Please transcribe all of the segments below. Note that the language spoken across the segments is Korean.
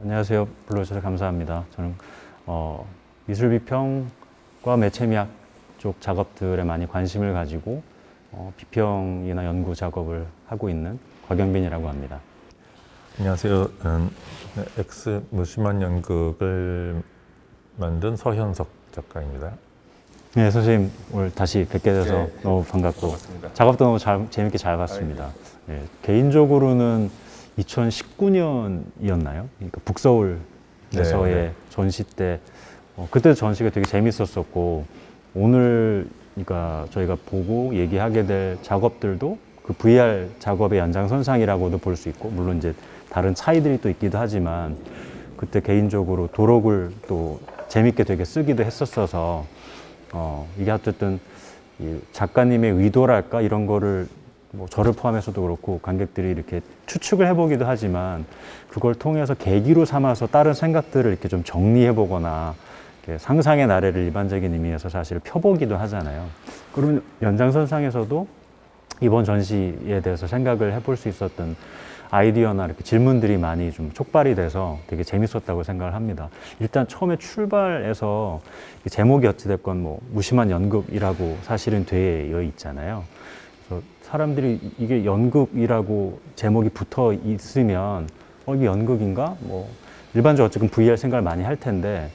안녕하세요. 불러주셔서 감사합니다. 저는 미술비평과 매체미학 쪽 작업들에 많이 관심을 가지고 비평이나 연구 작업을 하고 있는 곽영빈이라고 합니다. 안녕하세요. 저는 X 무심한 연극을 만든 서현석 작가입니다. 네, 선생님 오늘 다시 뵙게 돼서 너무 반갑고 반갑습니다. 작업도 너무 재밌게 잘 봤습니다. 네, 개인적으로는 2019년이었나요? 그러니까 북서울에서의 전시 때 그때 전시가 되게 재밌었었고 오늘 그러니까 저희가 보고 얘기하게 될 작업들도 그 VR 작업의 연장선상이라고도 볼 수 있고 물론 이제 다른 차이들이 또 있기도 하지만 그때 개인적으로 도록을 또 재밌게 되게 쓰기도 했었어서 이게 어쨌든 이 작가님의 의도랄까 이런 거를 뭐 저를 포함해서도 그렇고 관객들이 이렇게 추측을 해보기도 하지만 그걸 통해서 계기로 삼아서 다른 생각들을 이렇게 좀 정리해보거나 이렇게 상상의 나래를 일반적인 의미에서 사실 펴보기도 하잖아요. 그러면 연장선상에서도 이번 전시에 대해서 생각을 해볼 수 있었던 아이디어나 이렇게 질문들이 많이 좀 촉발이 돼서 되게 재밌었다고 생각을 합니다. 일단 처음에 출발해서 제목이 어찌됐건 뭐 무심한 연극이라고 사실은 되어 있잖아요. 그래서 사람들이 이게 연극이라고 제목이 붙어 있으면 이게 연극인가? 뭐 일반적으로 어쨌든 VR 생각을 많이 할 텐데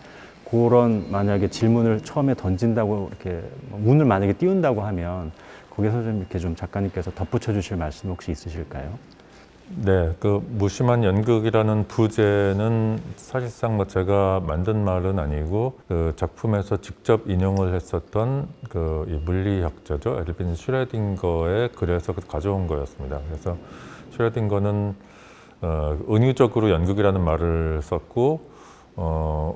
그런 만약에 질문을 처음에 던진다고 이렇게 문을 만약에 띄운다고 하면 거기서 좀 이렇게 좀 작가님께서 덧붙여 주실 말씀 혹시 있으실까요? 네, 그 무심한 연극이라는 부제는 사실상 뭐 제가 만든 말은 아니고 그 작품에서 직접 인용을 했었던 그 물리학자죠, 엘빈 슈레딩거의 글에서 가져온 거였습니다. 그래서 슈레딩거는 은유적으로 연극이라는 말을 썼고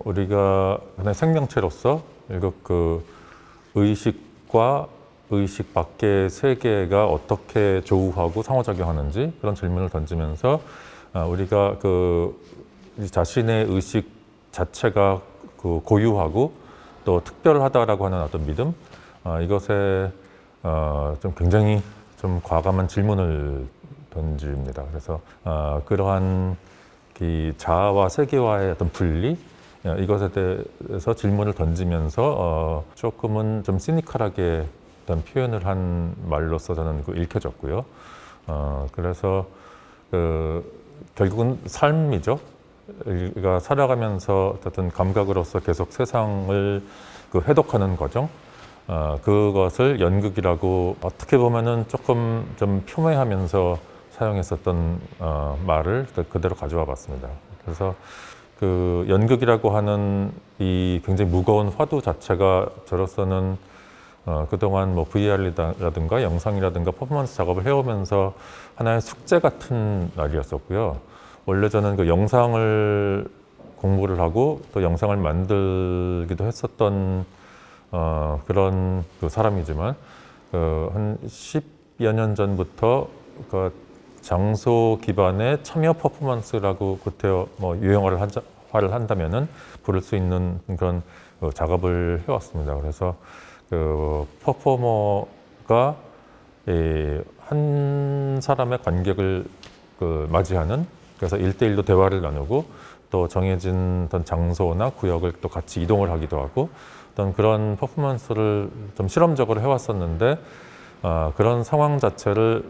우리가 하나의 생명체로서 일국 그 의식과 의식 밖의 세계가 어떻게 조우하고 상호작용하는지 그런 질문을 던지면서 우리가 그 자신의 의식 자체가 그 고유하고 또 특별하다라고 하는 어떤 믿음 이것에 좀 굉장히 좀 과감한 질문을 던집니다. 그래서 그러한 이 자아와 세계와의 어떤 분리 이것에 대해서 질문을 던지면서 조금은 좀 시니컬하게 어떤 표현을 한 말로서 저는 읽혀졌고요. 그래서 결국은 삶이죠. 우리가 살아가면서 어떤 감각으로서 계속 세상을 해독하는 과정, 그것을 연극이라고 어떻게 보면은 조금 좀 폄훼하면서 사용했었던 말을 그대로 가져와 봤습니다. 그래서 그 연극이라고 하는 이 굉장히 무거운 화두 자체가 저로서는 그동안 뭐 VR이라든가 영상이라든가 퍼포먼스 작업을 해오면서 하나의 숙제 같은 날이었었고요. 원래 저는 그 영상을 공부를 하고 또 영상을 만들기도 했었던 그런 그 사람이지만 한 10여 년 전부터 그 장소 기반의 참여 퍼포먼스라고 그때 뭐 유형화를 한다면은 부를 수 있는 그런 작업을 해왔습니다. 그래서 그 퍼포머가 한 사람의 관객을 맞이하는 그래서 1대1로 대화를 나누고 또 정해진 어떤 장소나 구역을 또 같이 이동을 하기도 하고 어떤 그런 퍼포먼스를 좀 실험적으로 해왔었는데 그런 상황 자체를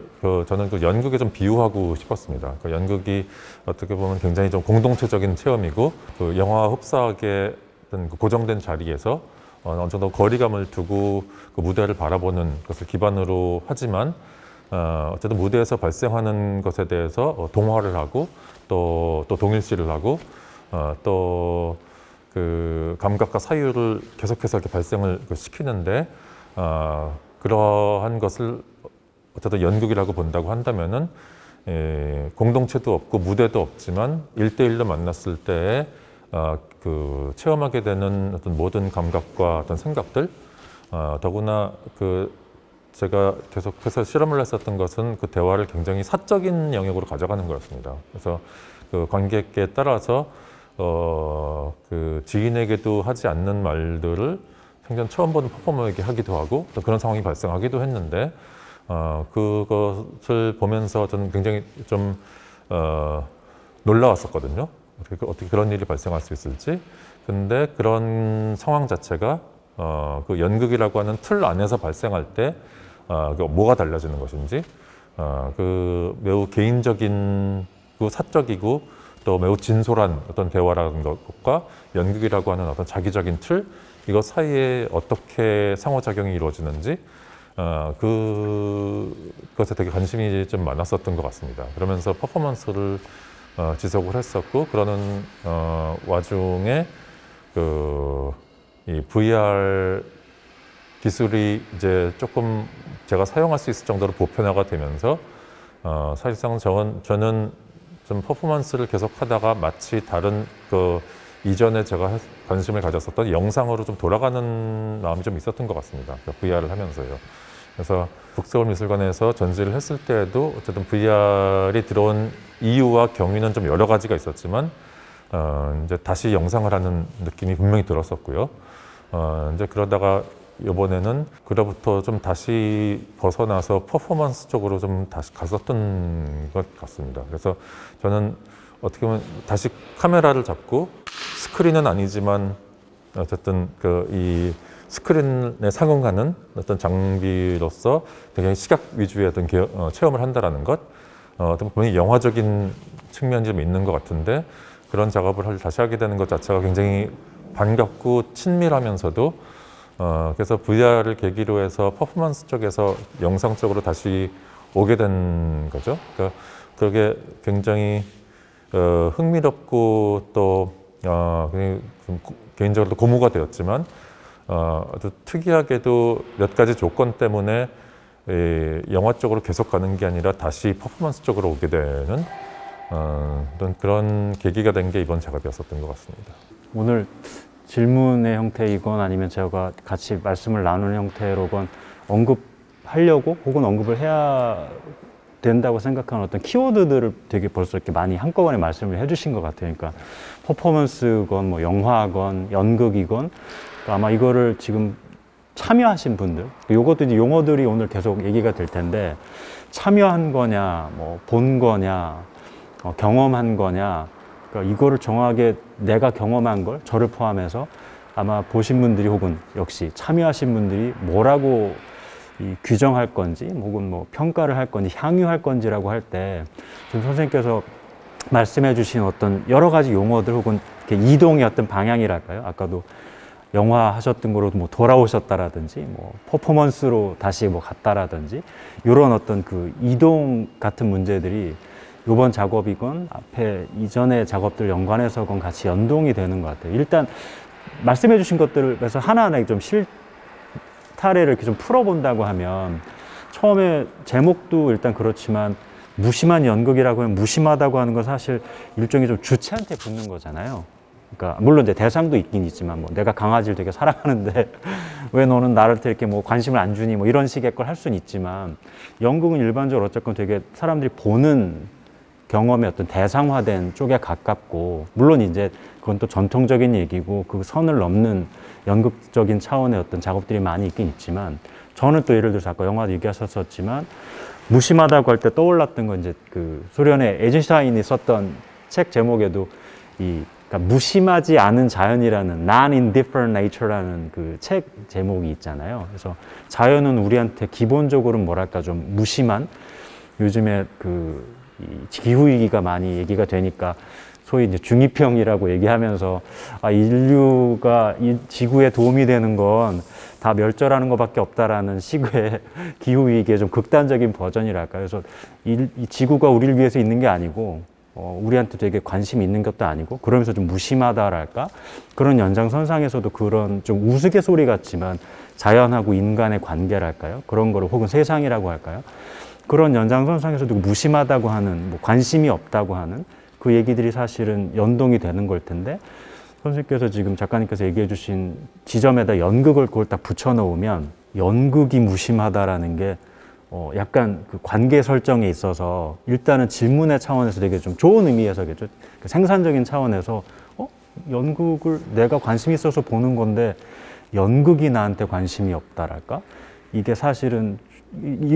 저는 그 연극에 좀 비유하고 싶었습니다. 그 연극이 어떻게 보면 굉장히 좀 공동체적인 체험이고 그 영화 흡사하게 어떤 고정된 자리에서 어느 정도 거리감을 두고 그 무대를 바라보는 것을 기반으로 하지만 어쨌든 무대에서 발생하는 것에 대해서 동화를 하고 또 동일시를 하고 또 그 감각과 사유를 계속해서 이렇게 발생을 시키는데 그러한 것을 어쨌든 연극이라고 본다고 한다면은 공동체도 없고 무대도 없지만 1대1로 만났을 때에 그 체험하게 되는 어떤 모든 감각과 어떤 생각들 더구나 제가 계속해서 실험을 했었던 것은 그 대화를 굉장히 사적인 영역으로 가져가는 거였습니다. 그래서 그 관객에 따라서 그 지인에게도 하지 않는 말들을 생전 처음 보는 퍼포머에게 하기도 하고 또 그런 상황이 발생하기도 했는데 그것을 보면서 저는 굉장히 좀 놀라웠었거든요. 어떻게 그런 일이 발생할 수 있을지. 근데 그런 상황 자체가 그 연극이라고 하는 틀 안에서 발생할 때 뭐가 달라지는 것인지, 그 매우 개인적인, 그 사적이고 또 매우 진솔한 어떤 대화라는 것과 연극이라고 하는 어떤 자기적인 틀, 이것 사이에 어떻게 상호작용이 이루어지는지, 그것에 되게 관심이 좀 많았었던 것 같습니다. 그러면서 퍼포먼스를 지속을 했었고, 그러는 와중에 이 VR 기술이 이제 조금 제가 사용할 수 있을 정도로 보편화가 되면서 사실상 저는 좀 퍼포먼스를 계속 하다가 마치 다른 이전에 제가 관심을 가졌었던 영상으로 좀 돌아가는 마음이 좀 있었던 것 같습니다. VR을 하면서요. 그래서 북서울미술관에서 전시를 했을 때에도 어쨌든 VR이 들어온 이유와 경위는 좀 여러 가지가 있었지만 이제 다시 영상을 하는 느낌이 분명히 들었었고요. 이제 그러다가 이번에는 그로부터 좀 다시 벗어나서 퍼포먼스 쪽으로 좀 다시 갔었던 것 같습니다. 그래서 저는 어떻게 보면 다시 카메라를 잡고 스크린은 아니지만 어쨌든 이 스크린에 상응하는 어떤 장비로서 굉장히 시각 위주의 어떤 체험을 한다라는 것, 어떤 분명히 영화적인 측면이 좀 있는 것 같은데, 그런 작업을 다시 하게 되는 것 자체가 굉장히 반갑고 친밀하면서도 그래서 VR을 계기로 해서 퍼포먼스 쪽에서 영상 쪽으로 다시 오게 된 거죠. 그러니까 그게 굉장히 흥미롭고 또 개인적으로 고무가 되었지만 아주 특이하게도 몇 가지 조건 때문에 영화 쪽으로 계속 가는 게 아니라 다시 퍼포먼스 쪽으로 오게 되는 그런 계기가 된 게 이번 작업이었었던 것 같습니다. 오늘 질문의 형태이건 아니면 제가 같이 말씀을 나누는 형태로건 언급하려고 혹은 언급을 해야 된다고 생각하는 어떤 키워드들을 되게 벌써 이렇게 많이 한꺼번에 말씀을 해주신 것 같아요. 그러니까 퍼포먼스건 뭐 영화건 연극이건, 그러니까 아마 이거를 지금 참여하신 분들, 요것도 이제 용어들이 오늘 계속 얘기가 될 텐데, 참여한 거냐, 뭐 본 거냐, 경험한 거냐, 그러니까 이거를 정확하게 내가 경험한 걸 저를 포함해서 아마 보신 분들이 혹은 역시 참여하신 분들이 뭐라고 규정할 건지 혹은 뭐 평가를 할 건지 향유할 건지라고 할 때 지금 선생님께서 말씀해 주신 어떤 여러 가지 용어들 혹은 이렇게 이동의 어떤 방향이랄까요? 아까도 영화 하셨던 거로 뭐 돌아오셨다라든지 뭐 퍼포먼스로 다시 뭐 갔다라든지 이런 어떤 그 이동 같은 문제들이 이번 작업이건 앞에 이전의 작업들 연관해서건 같이 연동이 되는 것 같아요. 일단 말씀해 주신 것들에서 하나하나 좀 실타래를 이렇게 좀 풀어본다고 하면, 처음에 제목도 일단 그렇지만 무심한 연극이라고 하면 무심하다고 하는 건 사실 일종의 좀 주체한테 붙는 거잖아요. 그러니까 물론 이제 대상도 있긴 있지만 뭐 내가 강아지를 되게 사랑하는데 왜 너는 나를 이렇게 뭐 관심을 안 주니 뭐 이런 식의 걸 할 수는 있지만, 연극은 일반적으로 어쨌건 되게 사람들이 보는 경험의 어떤 대상화된 쪽에 가깝고, 물론 이제 그건 또 전통적인 얘기고 그 선을 넘는 연극적인 차원의 어떤 작업들이 많이 있긴 있지만, 저는 또 예를 들어서 아까 영화도 얘기하셨었지만 무심하다고 할 때 떠올랐던 건 이제 그 소련의 에이젠슈타인이 썼던 책 제목에도 그러니까 무심하지 않은 자연이라는 non-indifferent nature라는 그 책 제목이 있잖아요. 그래서 자연은 우리한테 기본적으로 뭐랄까 좀 무심한, 요즘에 이 기후위기가 많이 얘기가 되니까 소위 이제 중2평이라고 얘기하면서 인류가 이 지구에 도움이 되는 건 다 멸절하는 것밖에 없다라는 식의 기후위기의 좀 극단적인 버전이랄까요. 그래서 이 지구가 우리를 위해서 있는 게 아니고 우리한테 되게 관심이 있는 것도 아니고, 그러면서 좀 무심하다랄까, 그런 연장선상에서도 그런 좀 우스갯소리 같지만 자연하고 인간의 관계랄까요, 그런 거를 혹은 세상이라고 할까요, 그런 연장선상에서도 무심하다고 하는, 뭐 관심이 없다고 하는 그 얘기들이 사실은 연동이 되는 걸 텐데, 선생님께서 지금 작가님께서 얘기해 주신 지점에다 연극을 그걸 딱 붙여놓으면 연극이 무심하다라는 게 약간 그 관계 설정에 있어서 일단은 질문의 차원에서 되게 좀 좋은 의미에서겠죠. 그 생산적인 차원에서 연극을 내가 관심이 있어서 보는 건데 연극이 나한테 관심이 없다랄까? 이게 사실은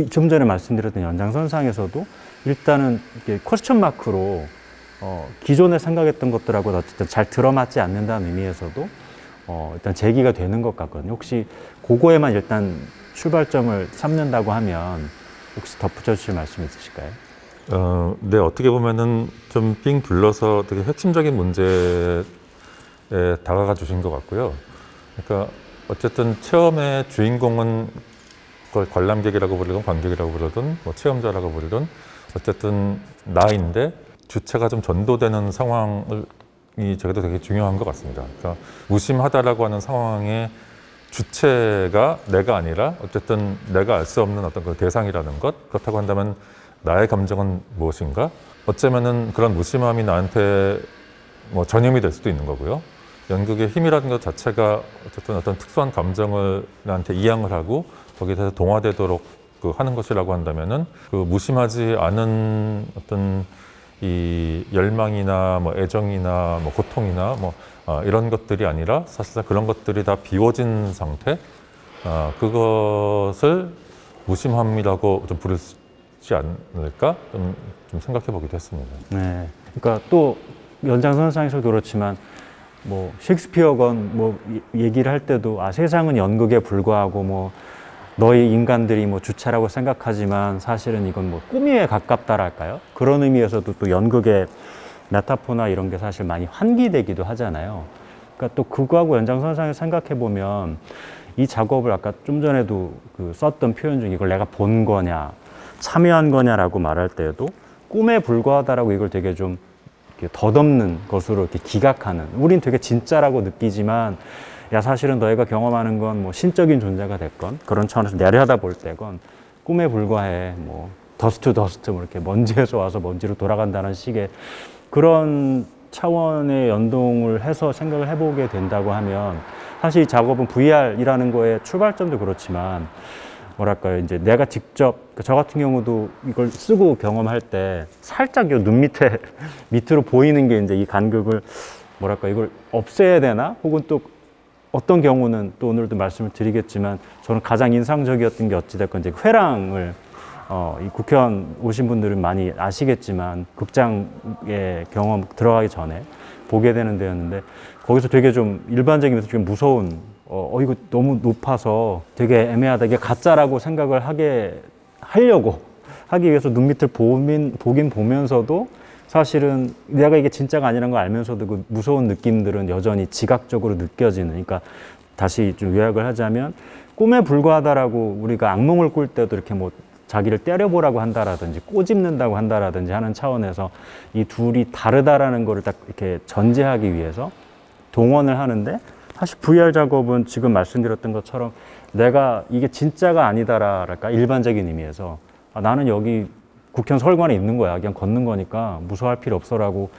좀 전에 말씀드렸던 연장선상에서도 일단은 이렇게 퀘스천 마크로 기존에 생각했던 것들하고 어쨌든 잘 들어맞지 않는다는 의미에서도 일단 제기가 되는 것 같거든요. 혹시 그거에만 일단 출발점을 삼는다고 하면 혹시 덧붙여 주실 말씀 있으실까요? 네, 어떻게 보면은 좀 빙 둘러서 되게 핵심적인 문제에 다가가 주신 것 같고요. 그러니까 어쨌든 체험의 주인공은 그걸 관람객이라고 부르든 관객이라고 부르든 뭐 체험자라고 부르든 어쨌든 나인데 주체가 좀 전도되는 상황이 저게도 되게 중요한 것 같습니다. 그러니까 무심하다라고 하는 상황에 주체가 내가 아니라 어쨌든 내가 알 수 없는 어떤 그 대상이라는 것, 그렇다고 한다면 나의 감정은 무엇인가? 어쩌면은 그런 무심함이 나한테 뭐 전염이 될 수도 있는 거고요. 연극의 힘이라는 것 자체가 어쨌든 어떤 특수한 감정을 나한테 이양을 하고 거기에 대해서 동화되도록 하는 것이라고 한다면은 그 무심하지 않은 어떤 이 열망이나 뭐 애정이나 뭐 고통이나 뭐 이런 것들이 아니라 사실상 그런 것들이 다 비워진 상태, 그것을 무심함이라고 좀 부르지 않을까 좀 생각해 보기도 했습니다. 네. 그러니까 또 연장선상에서도 그렇지만 뭐 셰익스피어건 뭐 얘기를 할 때도 세상은 연극에 불과하고 뭐 너희 인간들이 뭐 주체라고 생각하지만 사실은 이건 뭐 꿈에 가깝다랄까요? 그런 의미에서도 또 연극의 메타포나 이런 게 사실 많이 환기되기도 하잖아요. 그러니까 또 그거하고 연장선상에 생각해 보면 이 작업을 아까 좀 전에도 썼던 표현 중에 이걸 내가 본 거냐 참여한 거냐라고 말할 때에도 꿈에 불과하다라고 이걸 되게 좀 이렇게 덧없는 것으로 이렇게 기각하는, 우린 되게 진짜라고 느끼지만 야 사실은 너희가 경험하는 건 뭐 신적인 존재가 됐건 그런 차원에서 내려다 볼 때건 꿈에 불과해, 뭐 더스트 투 더스트 뭐 이렇게 먼지에서 와서 먼지로 돌아간다는 식의 그런 차원의 연동을 해서 생각을 해보게 된다고 하면 사실 이 작업은 VR이라는 거의 출발점도 그렇지만 뭐랄까요, 이제 내가 직접, 저 같은 경우도 이걸 쓰고 경험할 때 살짝 요 눈 밑에 밑으로 보이는 게 이제 이 간극을 뭐랄까 이걸 없애야 되나? 혹은 또 어떤 경우는 또 오늘도 말씀을 드리겠지만 저는 가장 인상적이었던 게 어찌됐건 이제 회랑을 이 국회의원 오신 분들은 많이 아시겠지만 극장의 경험 들어가기 전에 보게 되는 데였는데 거기서 되게 좀 일반적이면서 좀 무서운 이거 너무 높아서 되게 애매하다, 이게 가짜라고 생각을 하려고 하기 위해서 눈 밑을 보긴 보면서도 사실은 내가 이게 진짜가 아니라는 걸 알면서도 그 무서운 느낌들은 여전히 지각적으로 느껴지는, 그러니까 다시 좀 요약을 하자면 꿈에 불과하다라고 우리가 악몽을 꿀 때도 이렇게 뭐 자기를 때려보라고 한다라든지 꼬집는다고 한다라든지 하는 차원에서 이 둘이 다르다라는 거를 딱 이렇게 전제하기 위해서 동원을 하는데, 사실 VR 작업은 지금 말씀드렸던 것처럼 내가 이게 진짜가 아니다랄까 일반적인 의미에서 나는 여기 국회의원 서울관에 있는 거야, 그냥 걷는 거니까 무서워할 필요 없어라고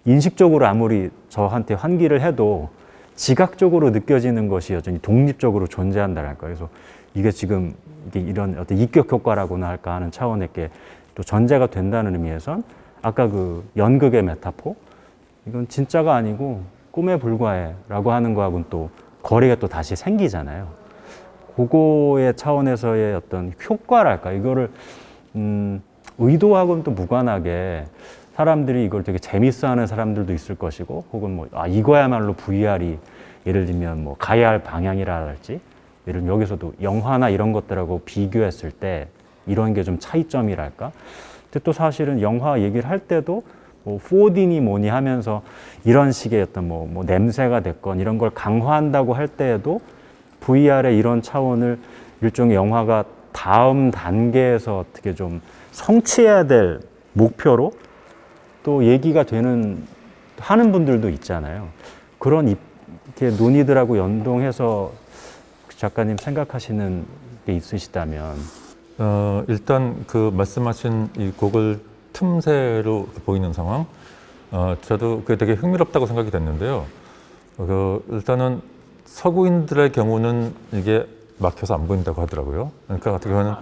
인식적으로 아무리 저한테 환기를 해도 지각적으로 느껴지는 것이 여전히 독립적으로 존재한다랄까. 그래서 이게 지금 이게 이런 어떤 입격 효과라고나 할까 하는 차원의 게 또 전제가 된다는 의미에선 아까 그 연극의 메타포, 이건 진짜가 아니고 꿈에 불과해 라고 하는 거하고는 또 거리가 또 다시 생기잖아요. 그거의 차원에서의 어떤 효과랄까, 이거를 의도하고는 또 무관하게 사람들이 이걸 되게 재밌어하는 사람들도 있을 것이고, 혹은 뭐 이거야말로 VR이 예를 들면 뭐 가야 할 방향이라랄지, 예를 들면 여기서도 영화나 이런 것들하고 비교했을 때 이런 게 좀 차이점이랄까. 근데 또 사실은 영화 얘기를 할 때도 뭐 4D니 뭐니 하면서 이런 식의 어떤 뭐 냄새가 됐건 이런 걸 강화한다고 할 때에도 VR의 이런 차원을 일종의 영화가 다음 단계에서 어떻게 좀 성취해야 될 목표로 또 얘기가 하는 분들도 있잖아요. 그런 이렇게 논의들하고 연동해서 작가님 생각하시는 게 있으시다면. 일단 그 말씀하신 이 곡을 틈새로 보이는 상황, 저도 그게 되게 흥미롭다고 생각이 됐는데요. 일단은 서구인들의 경우는 이게 막혀서 안 보인다고 하더라고요. 그러니까 어떻게 보면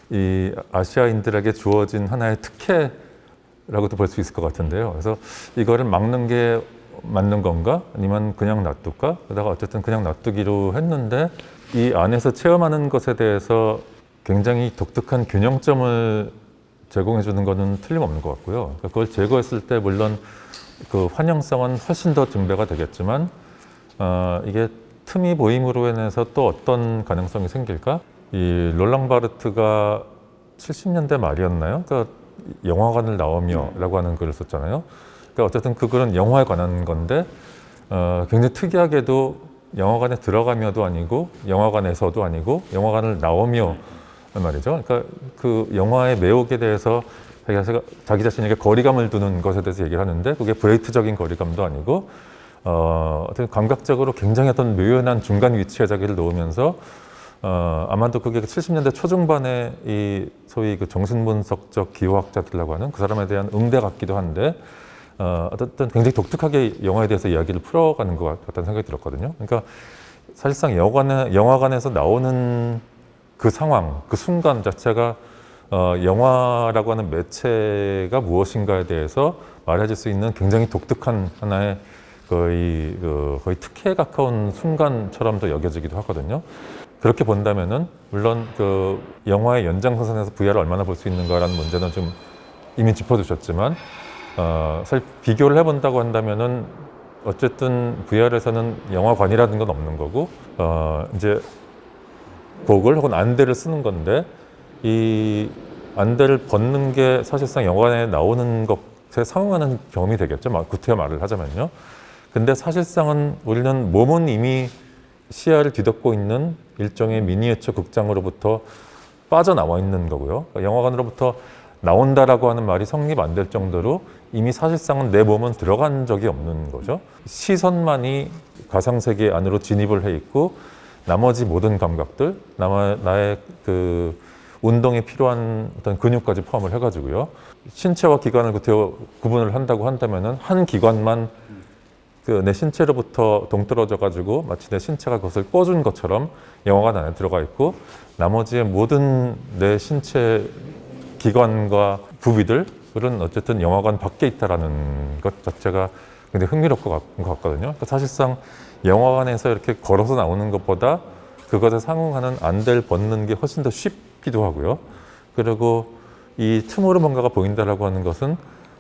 이 아시아인들에게 주어진 하나의 특혜라고도 볼 수 있을 것 같은데요. 그래서 이거를 막는 게 맞는 건가? 아니면 그냥 놔둘까? 그러다가 어쨌든 그냥 놔두기로 했는데, 이 안에서 체험하는 것에 대해서 굉장히 독특한 균형점을 제공해 주는 거는 틀림없는 것 같고요. 그러니까 그걸 제거했을 때 물론 그 환영성은 훨씬 더 증대가 되겠지만 이게 틈이 보임으로 인해서 또 어떤 가능성이 생길까? 이 롤랑 바르트가 70년대 말이었나요? 그러니까 영화관을 나오며라고 하는 글을 썼잖아요. 그러니까 어쨌든 그 글은 영화에 관한 건데 굉장히 특이하게도 영화관에 들어가며도 아니고 영화관에서도 아니고 영화관을 나오며 말이죠. 그러니까 그 영화의 매혹에 대해서 자기 자신에게 거리감을 두는 것에 대해서 얘기를 하는데 그게 브레이트적인 거리감도 아니고 어떤 감각적으로 굉장히 어떤 묘연한 중간 위치에 자기를 놓으면서 아마도 그게 70년대 초중반에 이 소위 그 정신분석적 기호학자들이라고 하는 그 사람에 대한 응대 같기도 한데 어떤 굉장히 독특하게 영화에 대해서 이야기를 풀어가는 것 같다는 생각이 들었거든요. 그러니까 사실상 영화관에서 나오는 그 상황, 그 순간 자체가 영화라고 하는 매체가 무엇인가에 대해서 말해줄 수 있는 굉장히 독특한 하나의 거의 특혜에 가까운 순간처럼도 여겨지기도 하거든요. 그렇게 본다면은 물론 그 영화의 연장선상에서 VR을 얼마나 볼 수 있는가라는 문제는 좀 이미 짚어주셨지만 사실 비교를 해본다고 한다면은 어쨌든 VR에서는 영화관이라는 건 없는 거고 이제 복을 혹은 안대를 쓰는 건데 이 안대를 벗는 게 사실상 영화관에 나오는 것에 상응하는 경험이 되겠죠. 구태여 말을 하자면요. 근데 사실상은 우리는 몸은 이미 시야를 뒤덮고 있는 일종의 미니어처 극장으로부터 빠져나와 있는 거고요. 그러니까 영화관으로부터 나온다라고 하는 말이 성립 안 될 정도로 이미 사실상은 내 몸은 들어간 적이 없는 거죠. 시선만이 가상세계 안으로 진입을 해 있고 나머지 모든 감각들, 나의 그 운동에 필요한 어떤 근육까지 포함을 해가지고요. 신체와 기관을 구분을 한다고 한다면은 한 기관만 그 내 신체로부터 동떨어져가지고 마치 내 신체가 그것을 꿔준 것처럼 영화관 안에 들어가 있고 나머지의 모든 내 신체 기관과 부위들은 어쨌든 영화관 밖에 있다라는 것 자체가 굉장히 흥미롭고 것 같거든요. 그러니까 사실상 영화관에서 이렇게 걸어서 나오는 것보다 그것에 상응하는 안대를 벗는 게 훨씬 더 쉽기도 하고요. 그리고 이 틈으로 뭔가가 보인다라고 하는 것은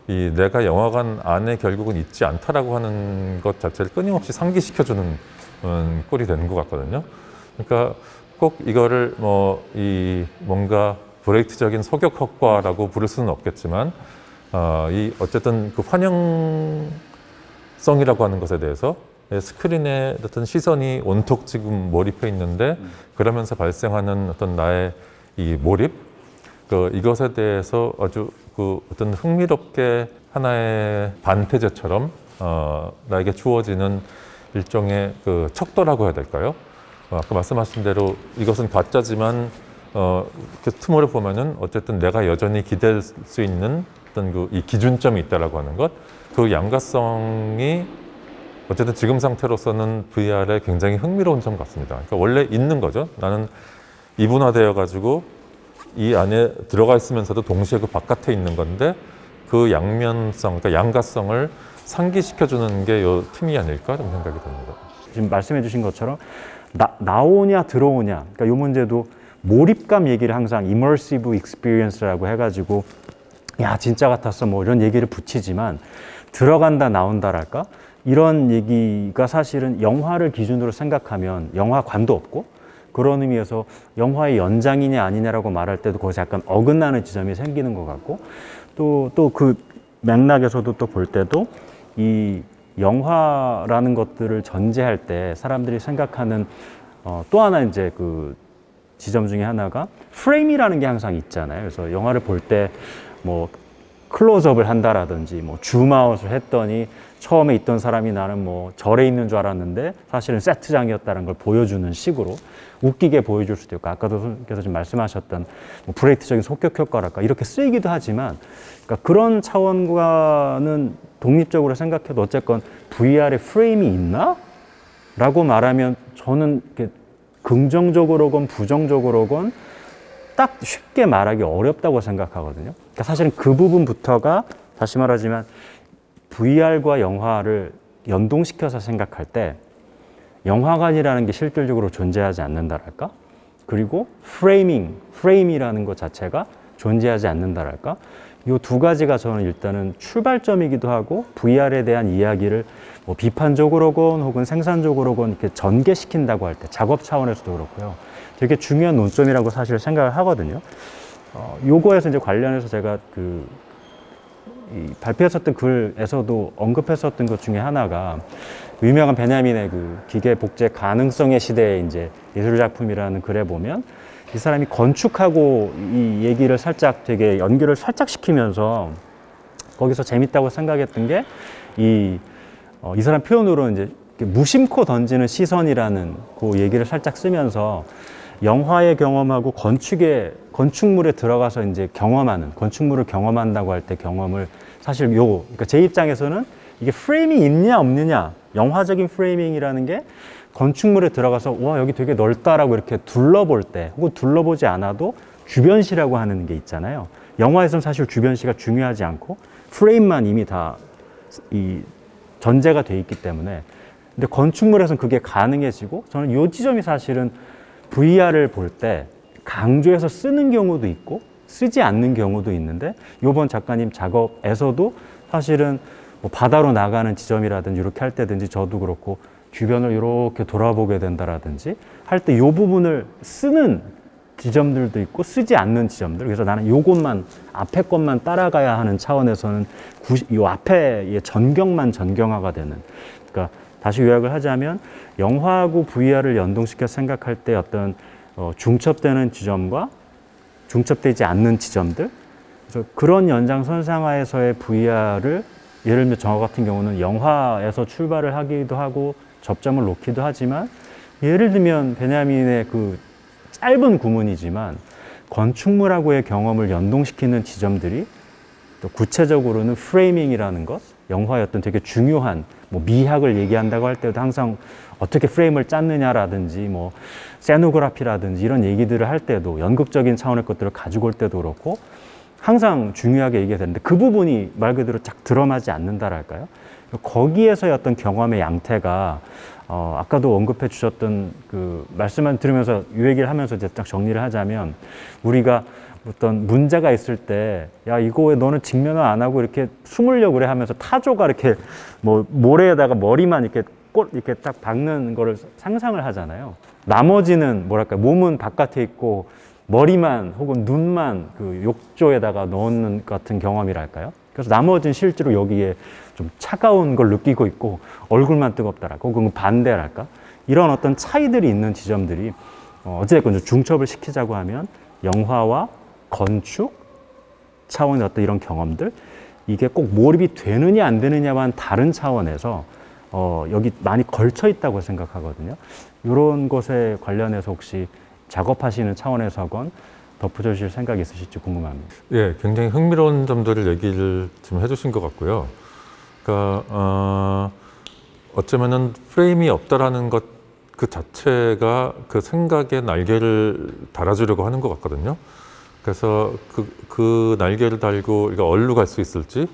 이 내가 영화관 안에 결국은 있지 않다라고 하는 것 자체를 끊임없이 상기시켜주는 꼴이 되는 것 같거든요. 그러니까 꼭 이거를 뭔가 브레이트적인 소격 효과라고 부를 수는 없겠지만 이 어쨌든 그 환영성이라고 하는 것에 대해서 스크린에 어떤 시선이 온통 지금 몰입해 있는데 그러면서 발생하는 어떤 나의 이 몰입 이것에 대해서 아주 그 어떤 흥미롭게 하나의 반태제처럼 나에게 주어지는 일종의 그 척도라고 해야 될까요? 아까 말씀하신 대로 이것은 가짜지만 그 틈으로 보면은 어쨌든 내가 여전히 기댈 수 있는 어떤 이 기준점이 있다라고 하는 것, 그 양가성이 어쨌든 지금 상태로서는 VR의 굉장히 흥미로운 점 같습니다. 그러니까 원래 있는 거죠. 나는 이분화되어 가지고 이 안에 들어가 있으면서도 동시에 그 바깥에 있는 건데 그 양면성, 그러니까 양가성을 상기시켜주는 게 요 틈이 아닐까 좀 생각이 듭니다. 지금 말씀해 주신 것처럼 나오냐 들어오냐, 그러니까 이 문제도 몰입감 얘기를 항상 immersive experience라고 해가지고 야 진짜 같았어 뭐 이런 얘기를 붙이지만 들어간다 나온다랄까 이런 얘기가 사실은 영화를 기준으로 생각하면 영화관도 없고 그런 의미에서 영화의 연장이냐 아니냐라고 말할 때도 거기서 약간 어긋나는 지점이 생기는 것 같고 또 그 맥락에서도 또 볼 때도 이 영화라는 것들을 전제할 때 사람들이 생각하는 또 하나 이제 그 지점 중에 하나가 프레임이라는 게 항상 있잖아요. 그래서 영화를 볼 때 뭐 클로즈업을 한다라든지 뭐 줌아웃을 했더니 처음에 있던 사람이 나는 뭐 절에 있는 줄 알았는데 사실은 세트장이었다는 걸 보여주는 식으로 웃기게 보여줄 수도 있고 아까도 선생님께서 지금 말씀하셨던 뭐 브레이트적인 속격 효과랄까 이렇게 쓰이기도 하지만 그러니까 그런 차원과는 독립적으로 생각해도 어쨌건 VR의 프레임이 있나? 라고 말하면 저는 이렇게 긍정적으로건 부정적으로건 딱 쉽게 말하기 어렵다고 생각하거든요. 그러니까 사실은 그 부분부터가 다시 말하지만 VR과 영화를 연동시켜서 생각할 때 영화관이라는 게 실질적으로 존재하지 않는다랄까? 그리고 프레임이라는 것 자체가 존재하지 않는다랄까? 이 두 가지가 저는 일단은 출발점이기도 하고 VR에 대한 이야기를 뭐 비판적으로건 혹은 생산적으로건 이렇게 전개시킨다고 할 때 작업 차원에서도 그렇고요. 되게 중요한 논점이라고 사실 생각을 하거든요. 요거에서 이제 관련해서 제가 이 발표했었던 글에서도 언급했었던 것 중에 하나가 유명한 베냐민의 그 기계 복제 가능성의 시대의 이제 예술 작품이라는 글에 보면 이 사람이 건축하고 이 얘기를 살짝 되게 연결을 살짝 시키면서 거기서 재밌다고 생각했던 게 이 사람 표현으로 이제 무심코 던지는 시선이라는 그 얘기를 살짝 쓰면서 영화의 경험하고 건축물에 들어가서 이제 경험하는, 건축물을 경험한다고 할 때 경험을 사실 그러니까 제 입장에서는 이게 프레임이 있냐 없느냐, 영화적인 프레이밍이라는 게 건축물에 들어가서 와 여기 되게 넓다라고 이렇게 둘러볼 때 혹은 둘러보지 않아도 주변시라고 하는 게 있잖아요. 영화에서는 사실 주변시가 중요하지 않고 프레임만 이미 다 이 전제가 돼 있기 때문에, 근데 건축물에서는 그게 가능해지고 저는 이 지점이 사실은 VR을 볼 때 강조해서 쓰는 경우도 있고 쓰지 않는 경우도 있는데, 이번 작가님 작업에서도 사실은 뭐 바다로 나가는 지점이라든지 이렇게 할 때든지 저도 그렇고 주변을 이렇게 돌아보게 된다라든지 할 때 이 부분을 쓰는 지점들도 있고 쓰지 않는 지점들, 그래서 나는 요것만 앞에 것만 따라가야 하는 차원에서는 이 앞에의 전경만 전경화가 되는, 그러니까 다시 요약을 하자면 영화하고 VR을 연동시켜 생각할 때 어떤 중첩되는 지점과 중첩되지 않는 지점들, 그래서 그런 연장선상하에서의 VR을 예를 들면 저 같은 경우는 영화에서 출발을 하기도 하고 접점을 놓기도 하지만, 예를 들면 베냐민의 그 짧은 구문이지만 건축물하고의 경험을 연동시키는 지점들이 또 구체적으로는 프레이밍이라는 것, 영화의 어떤 되게 중요한 뭐 미학을 얘기한다고 할 때도 항상 어떻게 프레임을 짰느냐라든지 뭐 세노그래피라든지 이런 얘기들을 할 때도 연극적인 차원의 것들을 가지고 올 때도 그렇고 항상 중요하게 얘기해야 되는데 그 부분이 말 그대로 쫙 드러나지 않는다랄까요? 거기에서의 어떤 경험의 양태가 아까도 언급해 주셨던 그 말씀을 들으면서 이 얘기를 하면서 이제 딱 정리를 하자면, 우리가 어떤 문제가 있을 때 야 이거 왜 너는 직면을 안 하고 이렇게 숨으려고 그래 하면서 타조가 이렇게 뭐 모래에다가 머리만 이렇게 딱 박는 거를 상상을 하잖아요. 나머지는 뭐랄까 몸은 바깥에 있고 머리만 혹은 눈만 그 욕조에다가 넣는 같은 경험이랄까요? 그래서 나머지는 실제로 여기에 좀 차가운 걸 느끼고 있고 얼굴만 뜨겁다랄까 혹은 반대랄까, 이런 어떤 차이들이 있는 지점들이 어쨌든 중첩을 시키자고 하면 영화와 건축 차원의 어떤 이런 경험들, 이게 꼭 몰입이 되느냐 안 되느냐만 다른 차원에서 여기 많이 걸쳐 있다고 생각하거든요. 이런 것에 관련해서 혹시 작업하시는 차원에서건 덧붙여 주실 생각이 있으실지 궁금합니다. 예, 굉장히 흥미로운 점들을 얘기를 좀 해주신 것 같고요. 그러니까 어쩌면은 프레임이 없다라는 것 그 자체가 그 생각의 날개를 달아주려고 하는 것 같거든요. 그래서 그 날개를 달고 이거 어디로 갈 수 있을지,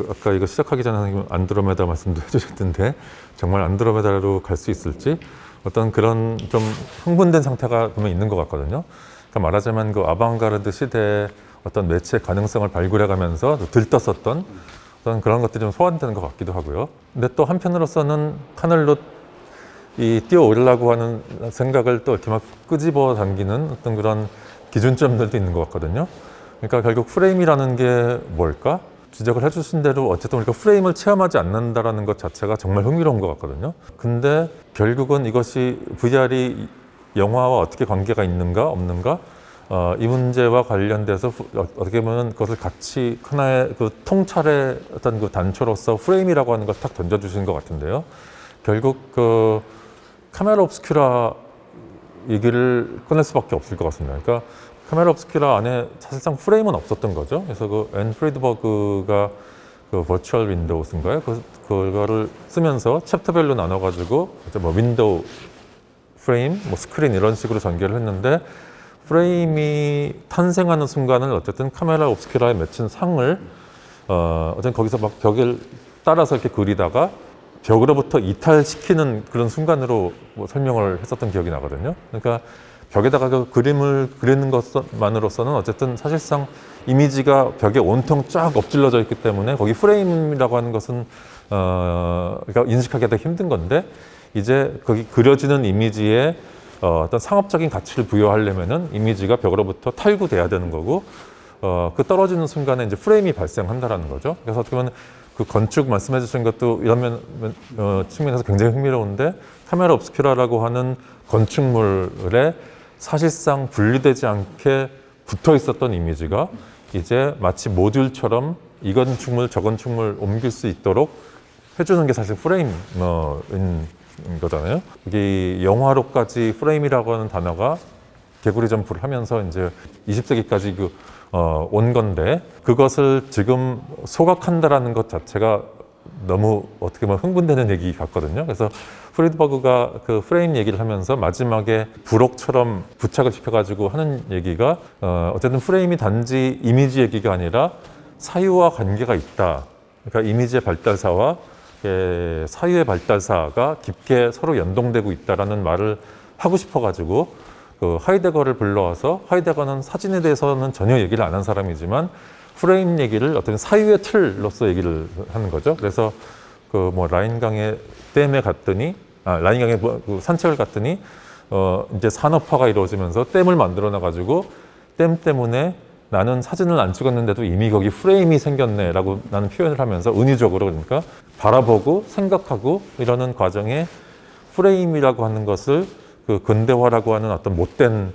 아까 이거 시작하기 전에 안드로메다 말씀도 해주셨던데 정말 안드로메다로 갈 수 있을지 어떤 그런 좀 흥분된 상태가 보면 있는 것 같거든요. 그러니까 말하자면 그 아방가르드 시대의 어떤 매체 가능성을 발굴해가면서 들떴었던 어떤 그런 것들이 좀 소환되는 것 같기도 하고요. 근데 또 한편으로서는 하늘로 뛰어오르려고 하는 생각을 또 이렇게 막 끄집어 당기는 어떤 그런 기준점들도 있는 것 같거든요. 그러니까 결국 프레임이라는 게 뭘까? 지적을 해주신 대로 어쨌든 우리가 프레임을 체험하지 않는다라는 것 자체가 정말 흥미로운 것 같거든요. 근데 결국은 이것이 VR이 영화와 어떻게 관계가 있는가 없는가, 이 문제와 관련돼서 어떻게 보면 그것을 같이 하나의 그 통찰의 어떤 그 단초로서 프레임이라고 하는 걸 딱 던져주신 것 같은데요. 결국 그 카메라 옵스큐라 얘기를 꺼낼 수밖에 없을 것 같습니다. 그러니까 카메라 옵스큐라 안에 사실상 프레임은 없었던 거죠. 그래서 그 앤 프리드버그가 그 버추얼 윈도우스인가요? 그거를 쓰면서 챕터별로 나눠가지고 뭐 윈도우 프레임, 뭐 스크린 이런 식으로 전개를 했는데, 프레임이 탄생하는 순간을 어쨌든 카메라 옵스큐라에 맺힌 상을 어쨌든 거기서 막 벽을 따라서 이렇게 그리다가 벽으로부터 이탈시키는 그런 순간으로 뭐 설명을 했었던 기억이 나거든요. 그러니까 벽에다가 그 그림을 그리는 것만으로서는 어쨌든 사실상 이미지가 벽에 온통 쫙 엎질러져 있기 때문에 거기 프레임이라고 하는 것은 그러니까 인식하기가 힘든 건데, 이제 거기 그려지는 이미지에 어떤 상업적인 가치를 부여하려면은 이미지가 벽으로부터 탈구돼야 되는 거고, 그 떨어지는 순간에 이제 프레임이 발생한다라는 거죠. 그래서 어떻게 보면 그 건축 말씀해 주신 것도 이런 측면에서 굉장히 흥미로운데, 카메라 옵스큐라라고 하는 건축물에 사실상 분리되지 않게 붙어 있었던 이미지가 이제 마치 모듈처럼 이 건축물 저 건축물 옮길 수 있도록 해주는 게 사실 프레임인 거잖아요. 이게 영화로까지 프레임이라고 하는 단어가 개구리 점프를 하면서 이제 20세기까지 온 건데, 그것을 지금 소각한다라는 것 자체가 너무 어떻게 보면 흥분되는 얘기 같거든요. 그래서 프리드버그가 그 프레임 얘기를 하면서 마지막에 부록처럼 부착을 시켜가지고 하는 얘기가 어쨌든 프레임이 단지 이미지 얘기가 아니라 사유와 관계가 있다. 그러니까 이미지의 발달사와 사유의 발달사가 깊게 서로 연동되고 있다라는 말을 하고 싶어가지고 그 하이데거를 불러와서, 하이데거는 사진에 대해서는 전혀 얘기를 안 한 사람이지만 프레임 얘기를 어떤 사유의 틀로서 얘기를 하는 거죠. 그래서 그 뭐 라인강의 댐에 갔더니, 라인강의 그 산책을 갔더니 이제 산업화가 이루어지면서 댐을 만들어 놔가지고 댐 때문에 나는 사진을 안 찍었는데도 이미 거기 프레임이 생겼네라고 나는 표현을 하면서 은유적으로, 그러니까 바라보고 생각하고 이러는 과정에 프레임이라고 하는 것을 그 근대화라고 하는 어떤 못된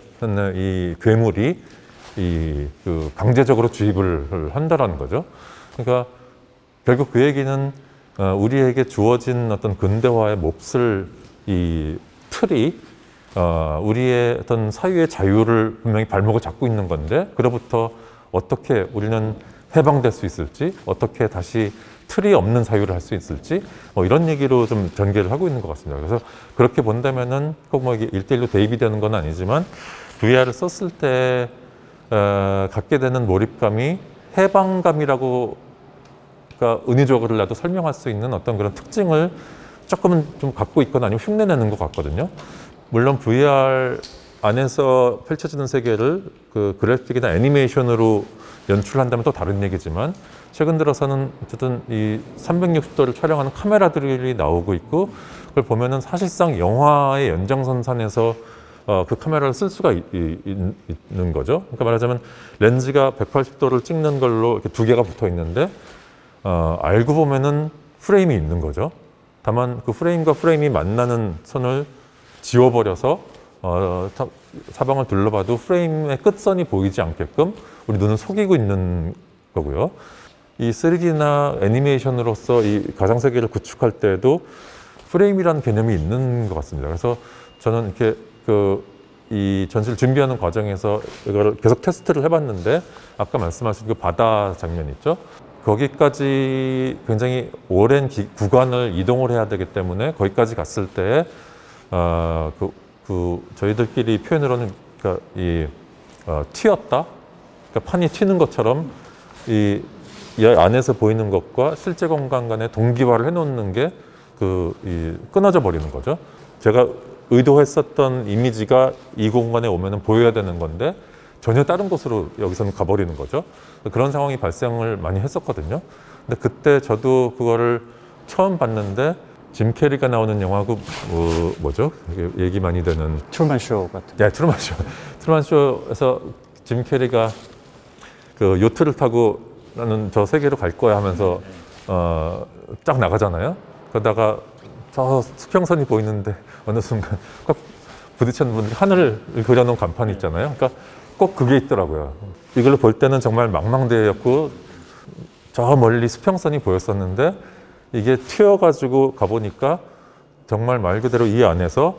이 괴물이 그 강제적으로 주입을 한다라는 거죠. 그러니까 결국 그 얘기는 우리에게 주어진 어떤 근대화의 몹쓸 이 틀이 우리의 어떤 사유의 자유를 분명히 발목을 잡고 있는 건데, 그로부터 어떻게 우리는 해방될 수 있을지, 어떻게 다시 틀이 없는 사유를 할 수 있을지, 이런 얘기로 좀 전개를 하고 있는 것 같습니다. 그래서 그렇게 본다면은 꼭 뭐 이게 1대1로 대입이 되는 건 아니지만 VR을 썼을 때 갖게 되는 몰입감이 해방감이라고, 그러니까 은유적으로라도 설명할 수 있는 어떤 그런 특징을 조금은 좀 갖고 있거나 아니면 흉내내는 것 같거든요. 물론 VR 안에서 펼쳐지는 세계를 그 그래픽이나 애니메이션으로 연출한다면 또 다른 얘기지만, 최근 들어서는 어쨌든 이 360도를 촬영하는 카메라들이 나오고 있고, 그걸 보면은 사실상 영화의 연장선상에서 그 카메라를 쓸 수가 있는 거죠. 그러니까 말하자면 렌즈가 180도를 찍는 걸로 이렇게 두 개가 붙어 있는데, 알고 보면은 프레임이 있는 거죠. 다만 그 프레임과 프레임이 만나는 선을 지워버려서 사방을 둘러봐도 프레임의 끝선이 보이지 않게끔 우리 눈을 속이고 있는 거고요. 이 3D나 애니메이션으로서 이 가상세계를 구축할 때에도 프레임이라는 개념이 있는 것 같습니다. 그래서 저는 이렇게 이 전시를 준비하는 과정에서 이거를 계속 테스트를 해봤는데, 아까 말씀하신 그 바다 장면 있죠? 거기까지 굉장히 오랜 구간을 이동을 해야 되기 때문에 거기까지 갔을 때 저희들끼리 표현으로는 그러니까 튀었다, 그러니까 판이 튀는 것처럼 이 안에서 보이는 것과 실제 공간 간의 동기화를 해놓는 게 끊어져 버리는 거죠. 제가 의도했었던 이미지가 이 공간에 오면은 보여야 되는 건데 전혀 다른 곳으로 여기서는 가버리는 거죠. 그런 상황이 발생을 많이 했었거든요. 근데 그때 저도 그거를 처음 봤는데, 짐 캐리가 나오는 영화고 뭐죠? 얘기 많이 되는 트루먼 쇼 같은. 네, 트루먼 쇼. 트루먼 쇼에서 짐 캐리가 그 요트를 타고 나는 저 세계로 갈 거야 하면서 쫙 나가잖아요. 그러다가 저 수평선이 보이는데 어느 순간 꼭 부딪혔는 분들이 하늘을 그려놓은 간판이 있잖아요. 그러니까 꼭 그게 있더라고요. 이걸로 볼 때는 정말 망망대해였고 저 멀리 수평선이 보였었는데, 이게 튀어가지고 가보니까 정말 말 그대로 이 안에서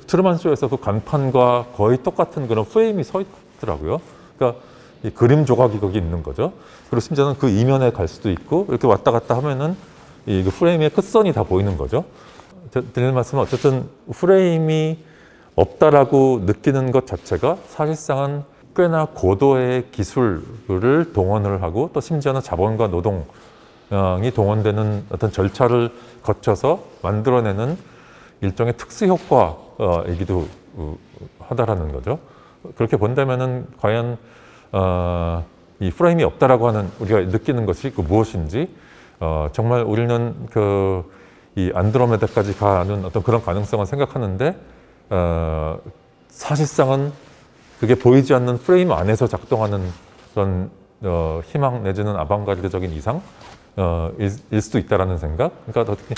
트루먼 쇼에서 그 간판과 거의 똑같은 그런 프레임이 서 있더라고요. 그러니까 이 그림 조각이 거기 있는 거죠. 그리고 심지어는 그 이면에 갈 수도 있고, 이렇게 왔다 갔다 하면은 이 프레임의 끝선이 다 보이는 거죠. 드리는 말씀은 어쨌든 프레임이 없다라고 느끼는 것 자체가 사실상은 꽤나 고도의 기술을 동원을 하고, 또 심지어는 자본과 노동이 동원되는 어떤 절차를 거쳐서 만들어내는 일종의 특수 효과이기도 하다라는 거죠. 그렇게 본다면은 과연 이 프레임이 없다라고 하는 우리가 느끼는 것이 무엇인지 정말 우리는 이 안드로메다까지 가는 어떤 그런 가능성을 생각하는데 사실상은 그게 보이지 않는 프레임 안에서 작동하는 그런 희망 내지는 아방가르드적인 이상 일 수도 있다라는 생각. 그러니까 어떻게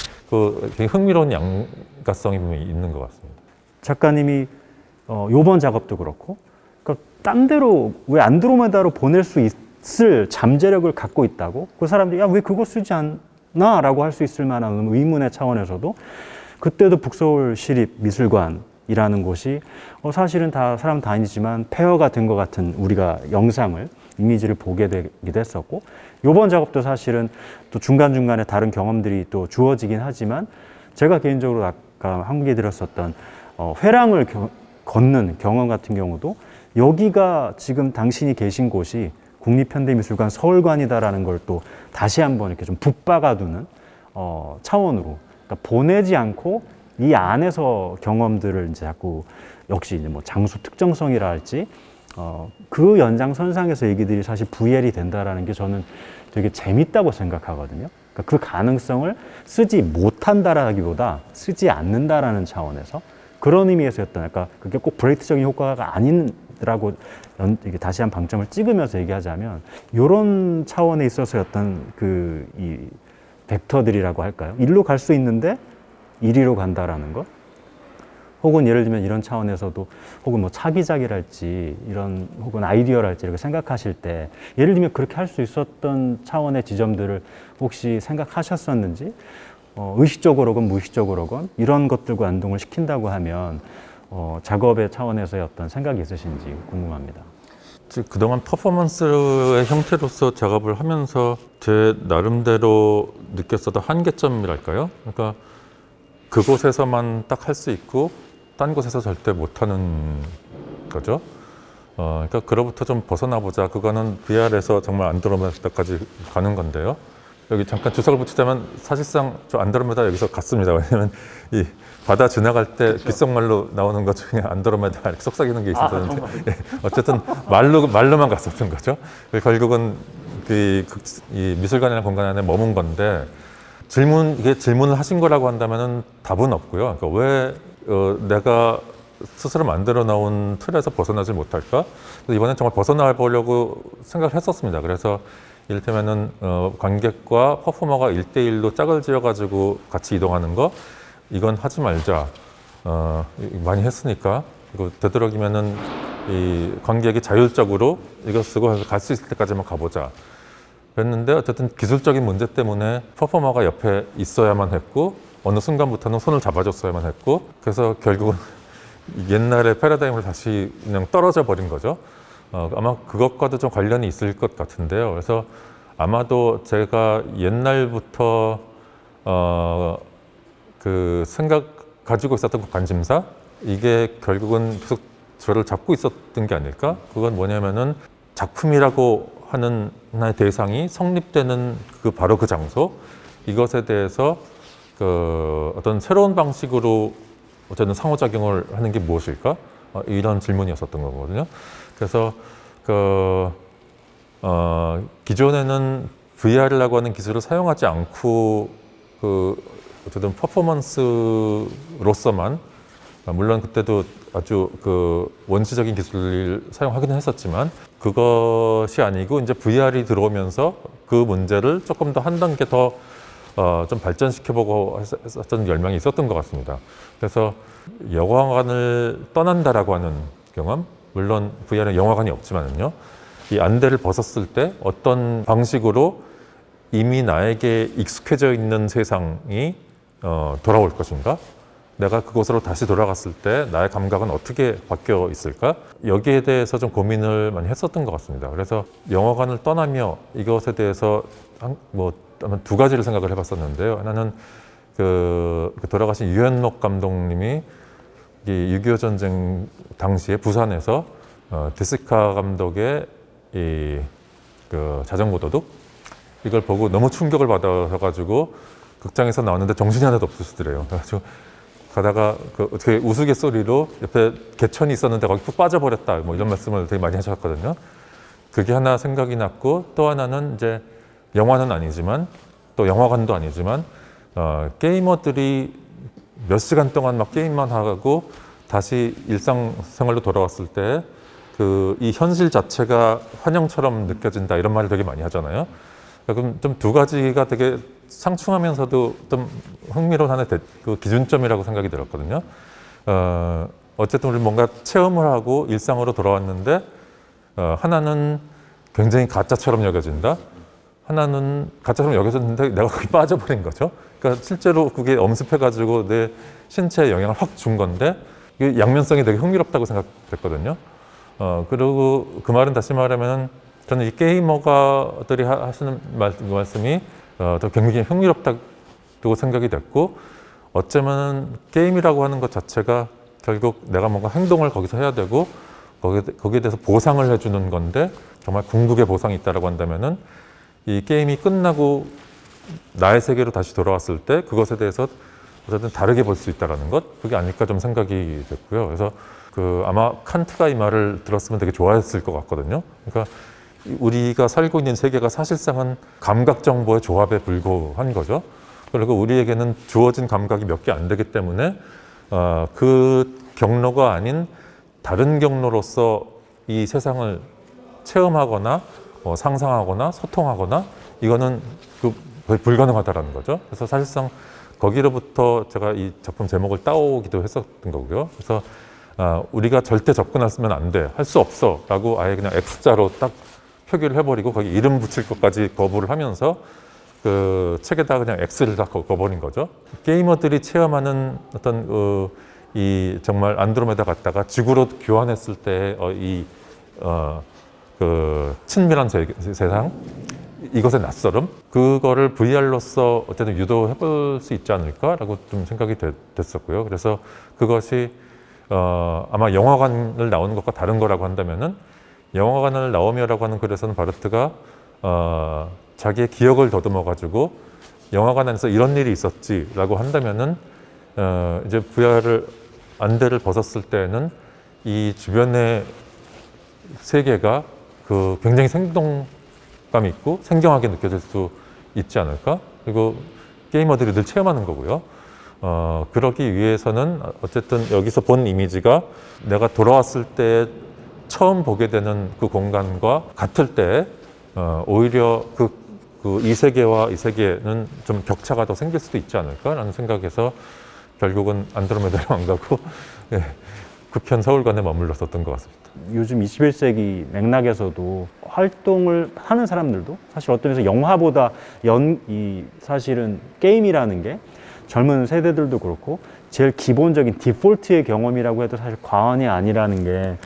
되게 흥미로운 양가성이 있는 것 같습니다. 작가님이 요번 작업도 그렇고, 그러니까 딴 데로 왜 안드로메다로 보낼 수 있을 잠재력을 갖고 있다고? 그 사람들이 야, 왜 그거 쓰지 않나? 라고 할 수 있을 만한 의문의 차원에서도 그때도 북서울 시립미술관이라는 곳이 사실은 다 사람 다니지만 폐허가 된 것 같은 우리가 영상을 이미지를 보게 되기도 했었고, 요번 작업도 사실은 또 중간중간에 다른 경험들이 또 주어지긴 하지만 제가 개인적으로 아까 한국에 들었었던 회랑을 걷는 경험 같은 경우도 여기가 지금 당신이 계신 곳이 국립현대미술관 서울관이다라는 걸 또 다시 한번 이렇게 좀 붙박아두는 차원으로, 그러니까 보내지 않고 이 안에서 경험들을 이제 자꾸 역시 이제 뭐 장소 특정성이라 할지 그 연장선상에서 얘기들이 사실 VL이 된다라는 게 저는 되게 재밌다고 생각하거든요. 그러니까 그 가능성을 쓰지 못한다라기보다 쓰지 않는다라는 차원에서 그런 의미에서였던, 그러니까 그게 꼭 브레이트적인 효과가 아니라고 이게 다시 한 방점을 찍으면서 얘기하자면 이런 차원에 있어서였던 이 벡터들이라고 할까요? 일로 갈 수 있는데 이리로 간다라는 것. 혹은 예를 들면 이런 차원에서도 혹은 뭐 차기작이랄지 이런 혹은 아이디어랄지 이렇게 생각하실 때 예를 들면 그렇게 할 수 있었던 차원의 지점들을 혹시 생각하셨었는지, 의식적으로건 무의식적으로건 이런 것들과 연동을 시킨다고 하면 작업의 차원에서의 어떤 생각이 있으신지 궁금합니다. 그동안 퍼포먼스의 형태로서 작업을 하면서 제 나름대로 느꼈었던 한계점이랄까요? 그러니까 그곳에서만 딱 할 수 있고 딴 곳에서 절대 못하는 거죠. 그러니까 그로부터 좀 벗어나 보자. 그거는 VR에서 정말 안드로메다까지 가는 건데요. 여기 잠깐 주석을 붙이자면 사실상 저 안드로메다 여기서 갔습니다. 왜냐면 이 바다 지나갈 때 귓속말로 나오는 것 중에 안드로메다 이렇게 속삭이는 게 있었는데 어쨌든 말로만 갔었던 거죠. 결국은 이 미술관이라는 공간 안에 머문 건데 이게 질문을 하신 거라고 한다면은 답은 없고요. 그러니까 왜 내가 스스로 만들어 놓은 틀에서 벗어나지 못할까? 이번엔 정말 벗어나 보려고 생각을 했었습니다. 그래서 이를테면은 관객과 퍼포머가 1대1로 짝을 지어가지고 같이 이동하는 거, 이건 하지 말자. 많이 했으니까 이거 되도록이면은 이 관객이 자율적으로 이거 쓰고 갈 수 있을 때까지만 가보자. 그랬는데 어쨌든 기술적인 문제 때문에 퍼포머가 옆에 있어야만 했고 어느 순간부터는 손을 잡아줬어야만 했고, 그래서 결국은 옛날의 패러다임을 다시 그냥 떨어져 버린 거죠. 아마 그것과도 좀 관련이 있을 것 같은데요. 그래서 아마도 제가 옛날부터 그 가지고 있었던 그 관심사, 이게 결국은 계속 저를 잡고 있었던 게 아닐까? 그건 뭐냐면은 작품이라고 하는 하나의 대상이 성립되는 바로 그 장소, 이것에 대해서 어떤 새로운 방식으로 어쨌든 상호작용을 하는 게 무엇일까? 이런 질문이었었던 거거든요. 그래서 기존에는 VR이라고 하는 기술을 사용하지 않고 어쨌든 퍼포먼스로서만, 물론 그때도 아주 원시적인 기술을 사용하기는 했었지만 그것이 아니고 이제 VR이 들어오면서 그 문제를 조금 더 한 단계 더 좀 발전시켜보고 했었던 열망이 있었던 것 같습니다. 그래서 영화관을 떠난다라고 하는 경험, 물론 VR은 영화관이 없지만은요, 이 안대를 벗었을 때 어떤 방식으로 이미 나에게 익숙해져 있는 세상이 돌아올 것인가? 내가 그곳으로 다시 돌아갔을 때 나의 감각은 어떻게 바뀌어 있을까? 여기에 대해서 좀 고민을 많이 했었던 것 같습니다. 그래서 영화관을 떠나며 이것에 대해서 두 가지를 생각을 해봤었는데요. 하나는 돌아가신 유현록 감독님이 6.25 전쟁 당시에 부산에서 데스카 감독의 자전거 도둑, 이걸 보고 너무 충격을 받아가지고 극장에서 나왔는데 정신이 하나도 없으시더래요. 그래가지고 가다가 그 어떻게 우스갯소리로 옆에 개천이 있었는데 거기 푹 빠져버렸다 뭐 이런 말씀을 되게 많이 하셨거든요. 그게 하나 생각이 났고 또 하나는 이제 영화는 아니지만 또 영화관도 아니지만 게이머들이 몇 시간 동안 막 게임만 하고 다시 일상생활로 돌아왔을 때 그 이 현실 자체가 환영처럼 느껴진다 이런 말을 되게 많이 하잖아요. 그럼 좀 두 가지가 되게 상충하면서도 좀 흥미로운 하나의 그 기준점이라고 생각이 들었거든요. 어쨌든 우리 뭔가 체험을 하고 일상으로 돌아왔는데 하나는 굉장히 가짜처럼 여겨진다. 하나는 가짜처럼 여겨졌는데 내가 거기 빠져버린 거죠. 그러니까 실제로 그게 엄습해가지고 내 신체에 영향을 확 준 건데 이 양면성이 되게 흥미롭다고 생각됐거든요. 그리고 그 말은 다시 말하면 저는 이 게이머가들이 하시는 말씀이 더 굉장히 흥미롭다고 생각이 됐고 어쩌면 게임이라고 하는 것 자체가 결국 내가 뭔가 행동을 거기서 해야 되고 거기에 대해서 보상을 해주는 건데 정말 궁극의 보상이 있다고 한다면은 이 게임이 끝나고 나의 세계로 다시 돌아왔을 때 그것에 대해서 어쨌든 다르게 볼 수 있다는 것 그게 아닐까 좀 생각이 됐고요. 그래서 그 아마 칸트가 이 말을 들었으면 되게 좋아했을 것 같거든요. 그러니까 우리가 살고 있는 세계가 사실상은 감각 정보의 조합에 불과한 거죠. 그리고 우리에게는 주어진 감각이 몇 개 안 되기 때문에 그 경로가 아닌 다른 경로로서 이 세상을 체험하거나 상상하거나 소통하거나 이거는 거의 불가능하다라는 거죠. 그래서 사실상 거기로부터 제가 이 작품 제목을 따오기도 했었던 거고요. 그래서 우리가 절대 접근하면 안 돼, 할 수 없어 라고 아예 그냥 X자로 딱 표기를 해버리고 거기 이름 붙일 것까지 거부를 하면서 그 책에다 그냥 X를 다 거버린 거죠. 게이머들이 체험하는 어떤 이 정말 안드로메다 갔다가 지구로 교환했을 때 그 친밀한 세상 이것의 낯설음 그거를 VR로서 어쨌든 유도해 볼 수 있지 않을까라고 좀 생각이 됐었고요. 그래서 그것이 아마 영화관을 나오는 것과 다른 거라고 한다면은 영화관을 나오며라고 하는 글에서는 바르트가 자기의 기억을 더듬어 가지고 영화관 안에서 이런 일이 있었지라고 한다면은 이제 VR을 안대를 벗었을 때는 이 주변의 세계가 그 굉장히 생동감 있고 생경하게 느껴질 수 있지 않을까? 그리고 게이머들이 늘 체험하는 거고요. 그러기 위해서는 어쨌든 여기서 본 이미지가 내가 돌아왔을 때 처음 보게 되는 그 공간과 같을 때 오히려 이 세계와 이 세계는 좀 격차가 더 생길 수도 있지 않을까라는 생각에서 결국은 안드로메다로 안 가고 예, 국현 서울관에 머물렀었던 것 같습니다. 요즘 21세기 맥락에서도 활동을 하는 사람들도 사실 어떤 면에서 영화보다 사실은 게임이라는 게 젊은 세대들도 그렇고 제일 기본적인 디폴트의 경험이라고 해도 사실 과언이 아니라는 게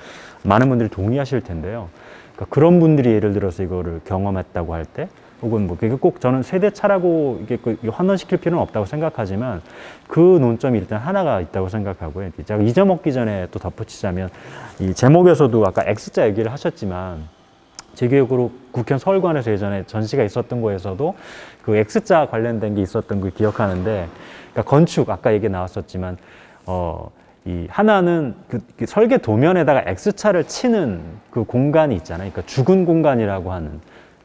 많은 분들이 동의하실 텐데요. 그러니까 그런 분들이 예를 들어서 이거를 경험했다고 할 때 혹은 뭐 그게 꼭 저는 세대 차라고 이게 환원시킬 필요는 없다고 생각하지만 그 논점이 일단 하나가 있다고 생각하고요. 제가 잊어먹기 전에 또 덧붙이자면 이 제목에서도 아까 X자 얘기를 하셨지만 제 기억으로 국현 서울관에서 예전에 전시가 있었던 거에서도 그 X자 관련된 게 있었던 걸 기억하는데 그러니까 건축 아까 얘기 나왔었지만 이 하나는 그 설계 도면에다가 X자를 치는 그 공간이 있잖아요. 그러니까 죽은 공간이라고 하는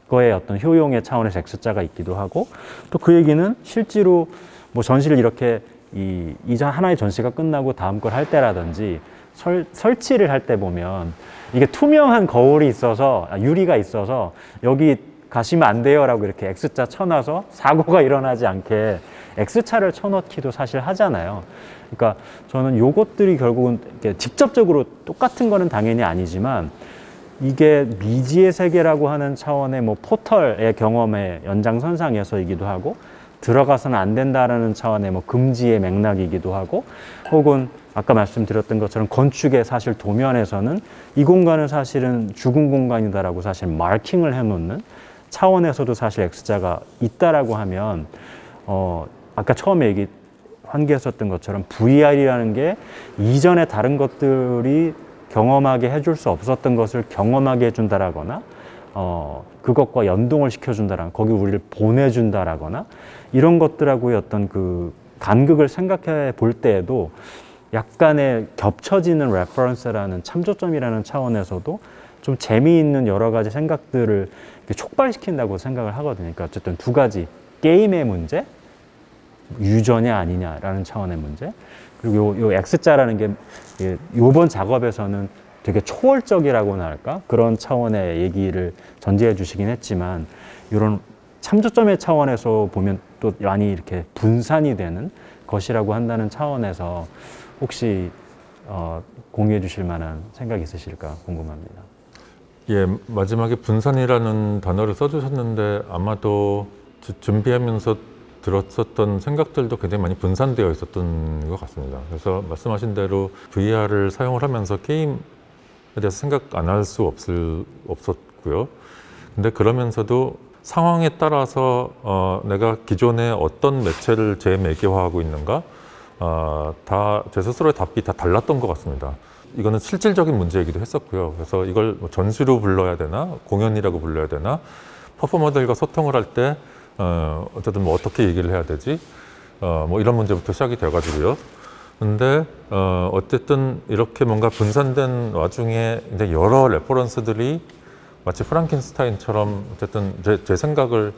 거의 어떤 효용의 차원에서 X자가 있기도 하고 또 그 얘기는 실제로 뭐 전시를 이렇게 이전 하나의 전시가 끝나고 다음 걸 할 때라든지 설치를 할 때 보면 이게 투명한 거울이 있어서 유리가 있어서 여기 가시면 안 돼요 라고 이렇게 X자 쳐놔서 사고가 일어나지 않게 X자를 쳐놓기도 사실 하잖아요. 그러니까 저는 요것들이 결국은 직접적으로 똑같은 거는 당연히 아니지만 이게 미지의 세계라고 하는 차원의 뭐 포털의 경험의 연장선상에서이기도 하고 들어가서는 안 된다라는 차원의 뭐 금지의 맥락이기도 하고 혹은 아까 말씀드렸던 것처럼 건축의 사실 도면에서는 이 공간은 사실은 죽은 공간이다라고 사실 마킹을 해놓는 차원에서도 사실 X자가 있다라고 하면 아까 처음에 환기했었던 것처럼 VR이라는 게 이전에 다른 것들이 경험하게 해줄 수 없었던 것을 경험하게 해준다라거나 그것과 연동을 시켜준다라거나 거기 우리를 보내준다라거나 이런 것들하고의 어떤 그 간극을 생각해 볼 때에도 약간의 겹쳐지는 레퍼런스라는 참조점이라는 차원에서도 좀 재미있는 여러 가지 생각들을 촉발시킨다고 생각을 하거든요. 그러니까 어쨌든 두 가지, 게임의 문제, 유저냐 아니냐라는 차원의 문제, 그리고 요 X자라는 게 요번 작업에서는 되게 초월적이라고나 할까? 그런 차원의 얘기를 전제해 주시긴 했지만 이런 참조점의 차원에서 보면 또 많이 이렇게 분산이 되는 것이라고 한다는 차원에서 혹시 공유해 주실 만한 생각이 있으실까 궁금합니다. 예, 마지막에 분산이라는 단어를 써주셨는데 아마도 준비하면서 들었었던 생각들도 굉장히 많이 분산되어 있었던 것 같습니다. 그래서 말씀하신 대로 VR을 사용을 하면서 게임에 대해서 생각 안 할 수 없었고요. 근데 그러면서도 상황에 따라서 내가 기존에 어떤 매체를 재매개화하고 있는가 다 제 스스로의 답이 다 달랐던 것 같습니다. 이거는 실질적인 문제이기도 했었고요. 그래서 이걸 뭐 전시로 불러야 되나 공연이라고 불러야 되나 퍼포머들과 소통을 할 때 어쨌든 뭐 어떻게 얘기를 해야 되지 뭐 이런 문제부터 시작이 돼가지고요. 근데 어쨌든 이렇게 뭔가 분산된 와중에 이제 여러 레퍼런스들이 마치 프랑켄스타인처럼 어쨌든 제 생각을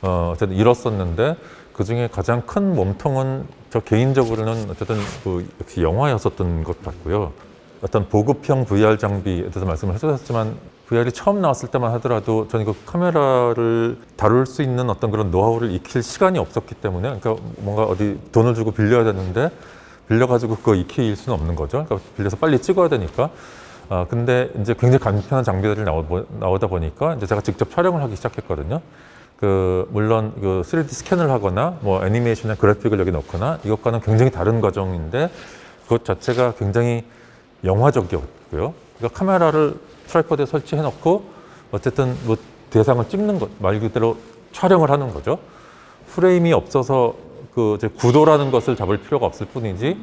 어쨌든 잃었었는데 그 중에 가장 큰 몸통은 저 개인적으로는 어쨌든 그 역시 영화였었던 것 같고요. 어떤 보급형 VR 장비에 대해서 말씀을 해주셨지만 VR이 처음 나왔을 때만 하더라도 저는 그 카메라를 다룰 수 있는 어떤 그런 노하우를 익힐 시간이 없었기 때문에 그러니까 뭔가 어디 돈을 주고 빌려야 되는데 빌려가지고 그거 익힐 수는 없는 거죠. 그러니까 빌려서 빨리 찍어야 되니까. 근데 이제 굉장히 간편한 장비들이 나오다 보니까 이제 제가 직접 촬영을 하기 시작했거든요. 물론 3D 스캔을 하거나 뭐 애니메이션이나 그래픽을 여기 넣거나 이것과는 굉장히 다른 과정인데 그것 자체가 굉장히 영화적이었고요. 그러니까 카메라를 트라이포드에 설치해 놓고 어쨌든 뭐 대상을 찍는 것 말 그대로 촬영을 하는 거죠. 프레임이 없어서 이제 구도라는 것을 잡을 필요가 없을 뿐이지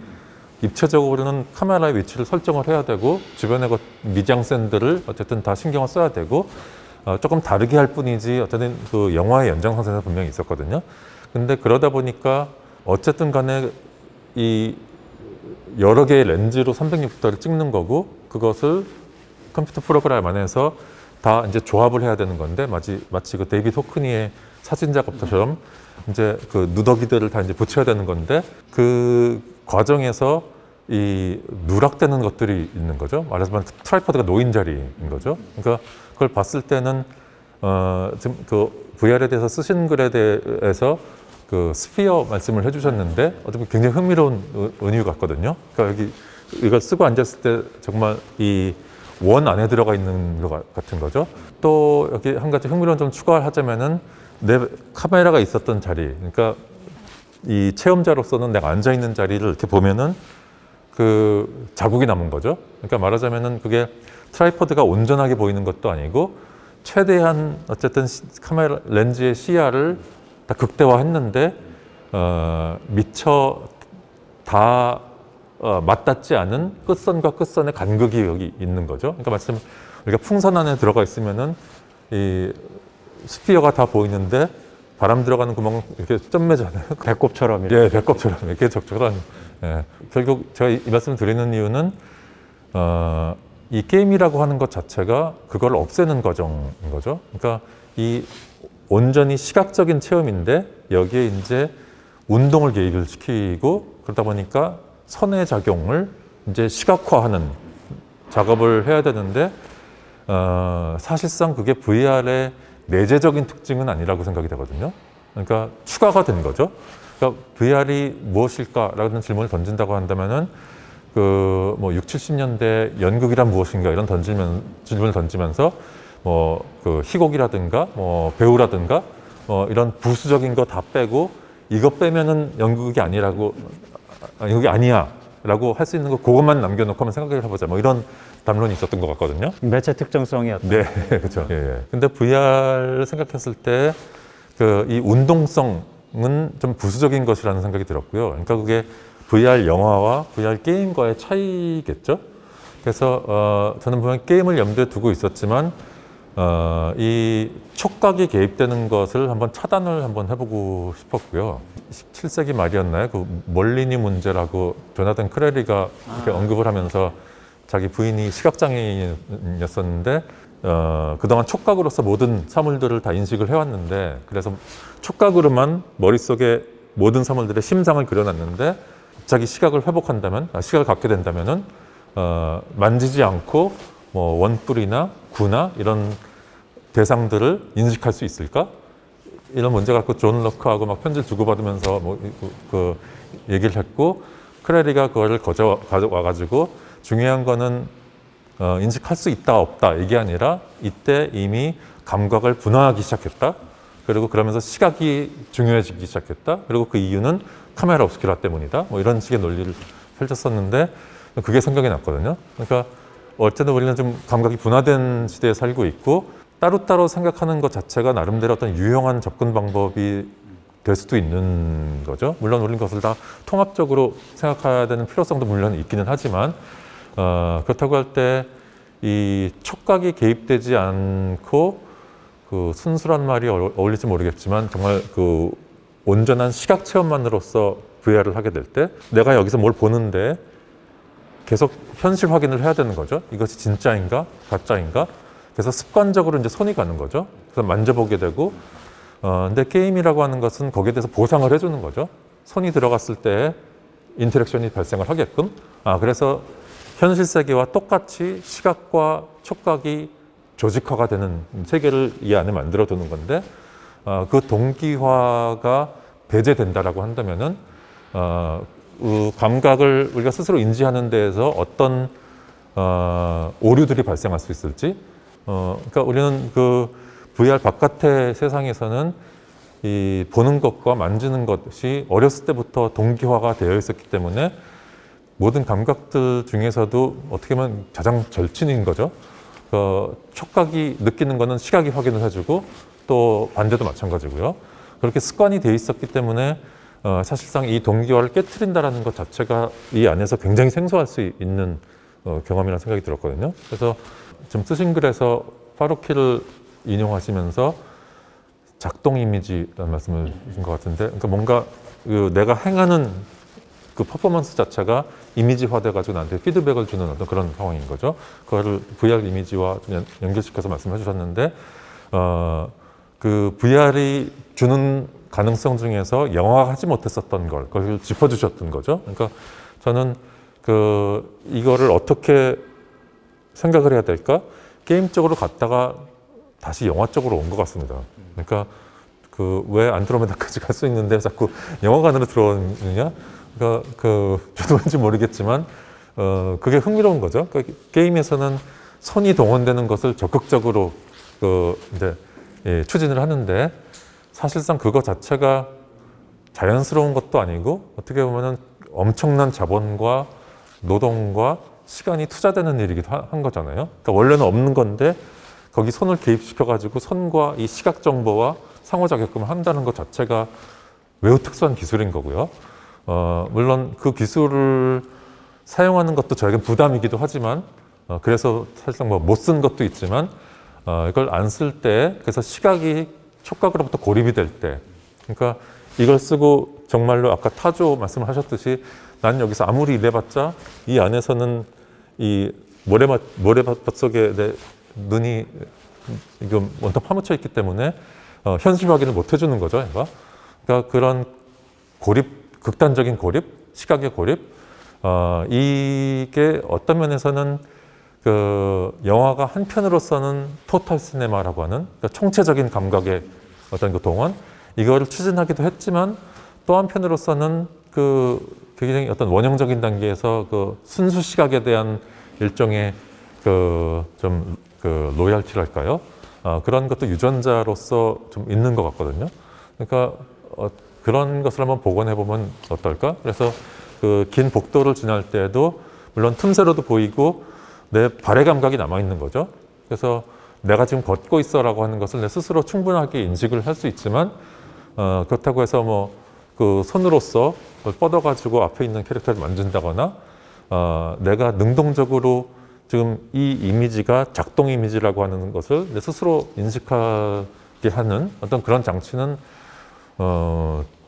입체적으로는 카메라의 위치를 설정을 해야 되고 주변의 미장센들을 어쨌든 다 신경을 써야 되고 조금 다르게 할 뿐이지 어쨌든 그 영화의 연장선상에서 분명히 있었거든요. 근데 그러다 보니까 어쨌든 간에 이 여러 개의 렌즈로 360도를 찍는 거고 그것을 컴퓨터 프로그램 안에서 다 이제 조합을 해야 되는 건데 마치 그 데이비드 호크니의 사진 작업처럼 이제 그 누더기들을 다 이제 붙여야 되는 건데 그 과정에서 이 누락되는 것들이 있는 거죠. 말하자면 트라이포드가 놓인 자리인 거죠. 그러니까 그걸 봤을 때는 지금 그 VR에 대해서 쓰신 글에 대해서 그 스피어 말씀을 해주셨는데 어쩌면 굉장히 흥미로운 은유 같거든요. 그러니까 여기 이걸 쓰고 앉았을 때 정말 이 원 안에 들어가 있는 것 같은 거죠. 또 여기 한 가지 흥미로운 점 추가를 하자면은 내 카메라가 있었던 자리, 그러니까 이 체험자로서는 내가 앉아 있는 자리를 이렇게 보면은 그 자국이 남은 거죠. 그러니까 말하자면은 그게 트라이포드가 온전하게 보이는 것도 아니고 최대한 어쨌든 카메라 렌즈의 시야를 다 극대화했는데 미처 다 맞닿지 않은 끝선과 끝선의 간극이 여기 있는 거죠. 그러니까 마침 우리가 풍선 안에 들어가 있으면은 이 스피어가 다 보이는데 바람 들어가는 구멍은 이렇게 점매잖아요. 배꼽처럼 이렇게. 예, 배꼽처럼 이렇게 적절한. 예. 결국 제가 이 말씀을 드리는 이유는 이 게임이라고 하는 것 자체가 그걸 없애는 과정인 거죠. 그러니까 이 온전히 시각적인 체험인데 여기에 이제 운동을 개입을 시키고 그러다 보니까 선의 작용을 이제 시각화하는 작업을 해야 되는데 사실상 그게 VR의 내재적인 특징은 아니라고 생각이 되거든요. 그러니까 추가가 된 거죠. 그러니까 VR이 무엇일까라는 질문을 던진다고 한다면은 뭐 60, 70년대 연극이란 무엇인가 이런 질문을 던지면서 뭐 희곡이라든가 뭐 배우라든가 이런 부수적인 거 다 빼고 이거 빼면은 연극이 연극이 아니야라고 할 수 있는 거 그것만 남겨놓고 한번 생각을 해보자. 뭐 이런 담론이 있었던 것 같거든요. 매체 특정성이었다. 네, 그렇죠. 예. 근데 VR을 생각했을 때 이 운동성은 좀 부수적인 것이라는 생각이 들었고요. 그러니까 그게 VR 영화와 VR 게임과의 차이겠죠. 그래서 저는 분명 게임을 염두에 두고 있었지만 이 촉각이 개입되는 것을 한번 차단을 한번 해보고 싶었고요. 17세기 말이었나요? 그 멀리니 문제라고 조나단 크레리가 이렇게 언급을 하면서 자기 부인이 시각장애인이었었는데 그동안 촉각으로서 모든 사물들을 다 인식을 해왔는데 그래서 촉각으로만 머릿속에 모든 사물들의 심상을 그려놨는데 갑자기 시각을 회복한다면, 시각을 갖게 된다면은 만지지 않고 뭐 원뿔이나 구나 이런 대상들을 인식할 수 있을까? 이런 문제 갖고 존 럭크하고 막 편지를 주고받으면서 그 얘기를 했고 크레리가 그거를 가져와가지고 중요한 거는 인식할 수 있다 없다 이게 아니라 이때 이미 감각을 분화하기 시작했다. 그리고 그러면서 시각이 중요해지기 시작했다. 그리고 그 이유는 카메라 옵스큐라 때문이다. 뭐 이런 식의 논리를 펼쳤었는데 그게 생각이 났거든요. 그러니까 어쨌든 우리는 좀 감각이 분화된 시대에 살고 있고 따로따로 생각하는 것 자체가 나름대로 어떤 유용한 접근 방법이 될 수도 있는 거죠. 물론 우리는 그것을 다 통합적으로 생각해야 되는 필요성도 물론 있기는 하지만 그렇다고 할 때 이 촉각이 개입되지 않고 그 순수란 말이 어울릴지 모르겠지만 정말 그 온전한 시각 체험만으로서 VR을 하게 될 때 내가 여기서 뭘 보는데 계속 현실 확인을 해야 되는 거죠. 이것이 진짜인가 가짜인가. 그래서 습관적으로 이제 손이 가는 거죠. 그래서 만져보게 되고 근데 게임이라고 하는 것은 거기에 대해서 보상을 해주는 거죠. 손이 들어갔을 때 인터랙션이 발생을 하게끔. 그래서 현실 세계와 똑같이 시각과 촉각이 조직화가 되는 세계를 이 안에 만들어 두는 건데 그 동기화가 배제된다라고 한다면은 감각을 우리가 스스로 인지하는 데에서 어떤 오류들이 발생할 수 있을지. 그러니까 우리는 그 VR 바깥의 세상에서는 이 보는 것과 만지는 것이 어렸을 때부터 동기화가 되어 있었기 때문에 모든 감각들 중에서도 어떻게 보면 가장 절친인 거죠. 촉각이 느끼는 거는 시각이 확인을 해주고 또 반대도 마찬가지고요. 그렇게 습관이 돼 있었기 때문에 사실상 이 동기화를 깨트린다는 것 자체가 이 안에서 굉장히 생소할 수 있는 경험이라는 생각이 들었거든요. 그래서 지금 쓰신 글에서 파루키를 인용하시면서 작동 이미지라는 말씀을 주신 것 같은데, 그러니까 뭔가 내가 행하는 그 퍼포먼스 자체가 이미지화돼가지고 나한테 피드백을 주는 어떤 그런 상황인 거죠. 그거를 VR 이미지와 좀 연결시켜서 말씀해 주셨는데, 그 VR이 주는 가능성 중에서 영화가 하지 못했었던 걸, 그걸 짚어주셨던 거죠. 그러니까 저는 이거를 어떻게 생각을 해야 될까? 게임 쪽으로 갔다가 다시 영화 쪽으로 온 것 같습니다. 그러니까 왜 안드로메다까지 갈 수 있는데 자꾸 영화관으로 들어오느냐? 그러니까 저도 왠지 모르겠지만 그게 흥미로운 거죠. 그러니까 게임에서는 손이 동원되는 것을 적극적으로 이제 추진을 하는데 사실상 그거 자체가 자연스러운 것도 아니고 어떻게 보면은 엄청난 자본과 노동과 시간이 투자되는 일이기도 한 거잖아요. 그러니까 원래는 없는 건데 거기 손을 개입시켜가지고 손과 이 시각 정보와 상호작용을 한다는 것 자체가 매우 특수한 기술인 거고요. 물론 그 기술을 사용하는 것도 저에겐 부담이기도 하지만 그래서 사실상 뭐 못 쓴 것도 있지만 이걸 안 쓸 때 그래서 시각이 촉각으로부터 고립이 될 때 그러니까 이걸 쓰고 정말로 아까 타조 말씀을 하셨듯이 난 여기서 아무리 일해봤자 이 안에서는 이 모래밭 속에 내 눈이 이거 원통 파묻혀 있기 때문에 현실 확인을 못 해주는 거죠. 얘가. 그러니까 그런 고립, 극단적인 고립, 시각의 고립, 이게 어떤 면에서는 영화가 한편으로서는 토탈 시네마라고 하는 그러니까 총체적인 감각의 어떤 그 동원, 이거를 추진하기도 했지만 또 한편으로서는 굉장히 어떤 원형적인 단계에서 순수 시각에 대한 일종의 로열티랄까요? 그런 것도 유전자로서 좀 있는 것 같거든요. 그러니까 그런 것을 한번 복원해 보면 어떨까? 그래서 긴 복도를 지날 때에도 물론 틈새로도 보이고 내 발의 감각이 남아 있는 거죠. 그래서 내가 지금 걷고 있어라고 하는 것을 내 스스로 충분하게 인식을 할 수 있지만 그렇다고 해서 뭐 손으로서 뻗어가지고 앞에 있는 캐릭터를 만진다거나 내가 능동적으로 지금 이 이미지가 작동 이미지라고 하는 것을 내 스스로 인식하게 하는 어떤 그런 장치는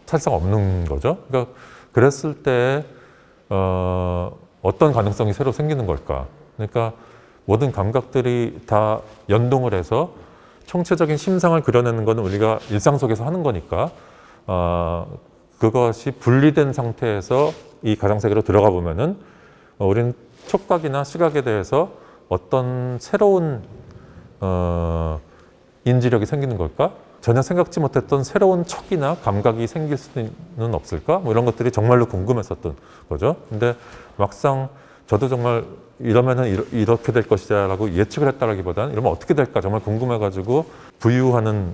사실상 없는 거죠. 그러니까 그랬을 때 어떤 가능성이 새로 생기는 걸까? 그러니까 모든 감각들이 다 연동을 해서 총체적인 심상을 그려내는 것은 우리가 일상 속에서 하는 거니까 그것이 분리된 상태에서 이 가상세계로 들어가 보면은 우리는 촉각이나 시각에 대해서 어떤 새로운 인지력이 생기는 걸까? 전혀 생각지 못했던 새로운 촉이나 감각이 생길 수는 없을까? 뭐 이런 것들이 정말로 궁금했었던 거죠. 근데 막상 저도 정말 이러면은 이렇게 될 것이다라고 예측을 했다라기보다는 이러면 어떻게 될까 정말 궁금해가지고 부유하는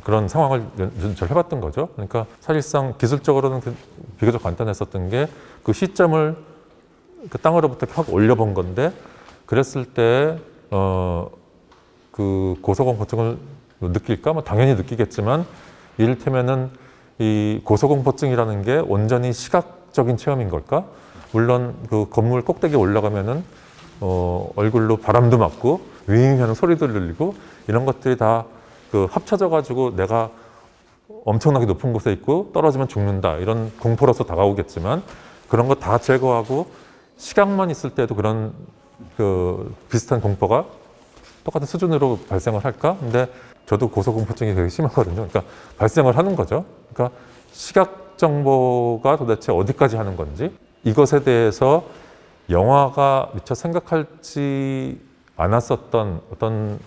그런 상황을 연출을 해봤던 거죠. 그러니까 사실상 기술적으로는 비교적 간단했었던 게 그 시점을 그 땅으로부터 확 올려본 건데 그랬을 때 그 고소공포증을 느낄까? 뭐 당연히 느끼겠지만 이를테면은 이 고소공포증이라는 게 온전히 시각적인 체험인 걸까? 물론 그 건물 꼭대기에 올라가면은 얼굴로 바람도 맞고 윙 하는 소리도 들리고 이런 것들이 다 그 합쳐져 가지고 내가 엄청나게 높은 곳에 있고 떨어지면 죽는다 이런 공포로서 다가오겠지만 그런 거 다 제거하고 시각만 있을 때도 그런 그 비슷한 공포가 똑같은 수준으로 발생을 할까? 근데 저도 고소공포증이 되게 심하거든요. 그러니까 발생을 하는 거죠. 그러니까 시각 정보가 도대체 어디까지 하는 건지 이것에 대해서 영화가 미처 생각하지 않았었던 어떤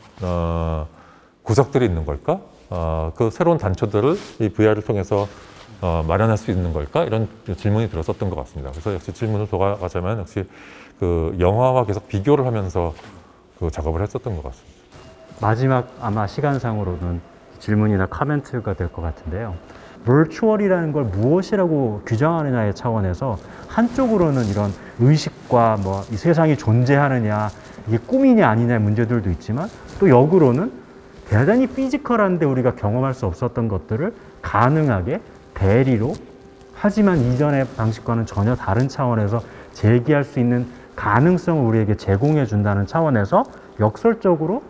구석들이 있는 걸까? 그 새로운 단초들을 이 VR을 통해서 마련할 수 있는 걸까? 이런 질문이 들었었던 것 같습니다. 그래서 역시 질문을 돌아가자면 역시 그 영화와 계속 비교를 하면서 그 작업을 했었던 것 같습니다. 마지막 아마 시간상으로는 질문이나 코멘트가 될 것 같은데요. virtual이라는 걸 무엇이라고 규정하느냐의 차원에서 한쪽으로는 이런 의식과 뭐 이 세상이 존재하느냐 이게 꿈이냐 아니냐의 문제들도 있지만 또 역으로는 대단히 피지컬한데 우리가 경험할 수 없었던 것들을 가능하게 대리로 하지만 이전의 방식과는 전혀 다른 차원에서 제기할 수 있는 가능성을 우리에게 제공해 준다는 차원에서 역설적으로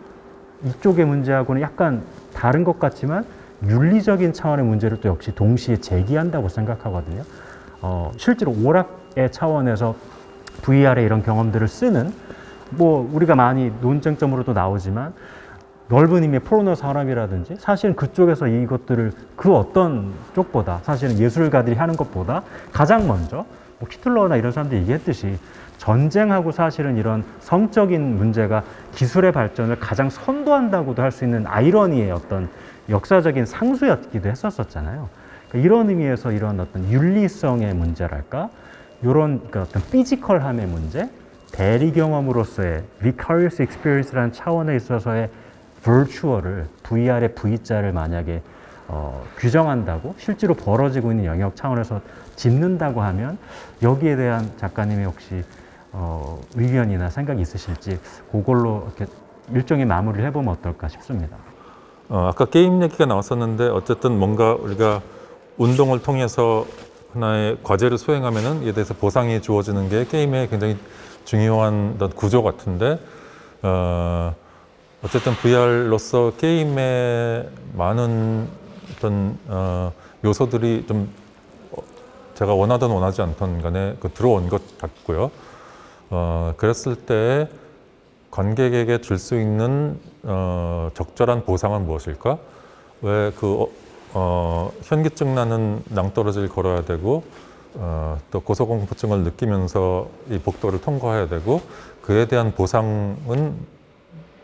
이쪽의 문제하고는 약간 다른 것 같지만 윤리적인 차원의 문제를 또 역시 동시에 제기한다고 생각하거든요. 실제로 오락의 차원에서 VR의 이런 경험들을 쓰는 뭐 우리가 많이 논쟁점으로도 나오지만 넓은 의미의 포르노 산업이라든지 사실은 그쪽에서 이것들을 그 어떤 쪽보다 사실은 예술가들이 하는 것보다 가장 먼저 뭐 히틀러나 이런 사람들이 얘기했듯이 전쟁하고 사실은 이런 성적인 문제가 기술의 발전을 가장 선도한다고도 할 수 있는 아이러니의 어떤 역사적인 상수였기도 했었잖아요. 그러니까 이런 의미에서 이런 어떤 윤리성의 문제랄까, 이런 그러니까 어떤 피지컬함의 문제, 대리 경험으로서의 vicarious experience라는 차원에 있어서의 virtual을 VR의 V자를 만약에 규정한다고 실제로 벌어지고 있는 영역 차원에서 짚는다고 하면 여기에 대한 작가님의 혹시 의견이나 생각이 있으실지 그걸로 이렇게 일종의 마무리를 해보면 어떨까 싶습니다. 아까 게임 얘기가 나왔었는데 어쨌든 뭔가 우리가 운동을 통해서 하나의 과제를 수행하면은 이에 대해서 보상이 주어지는 게 게임의 굉장히 중요한 어떤 구조 같은데 어쨌든 VR로서 게임에 많은 어떤 요소들이 좀 제가 원하든 원하지 않던 간에 들어온 것 같고요. 그랬을 때 관객에게 줄 수 있는 적절한 보상은 무엇일까? 왜 현기증 나는 낭떠러지를 걸어야 되고 또 고소공포증을 느끼면서 이 복도를 통과해야 되고 그에 대한 보상은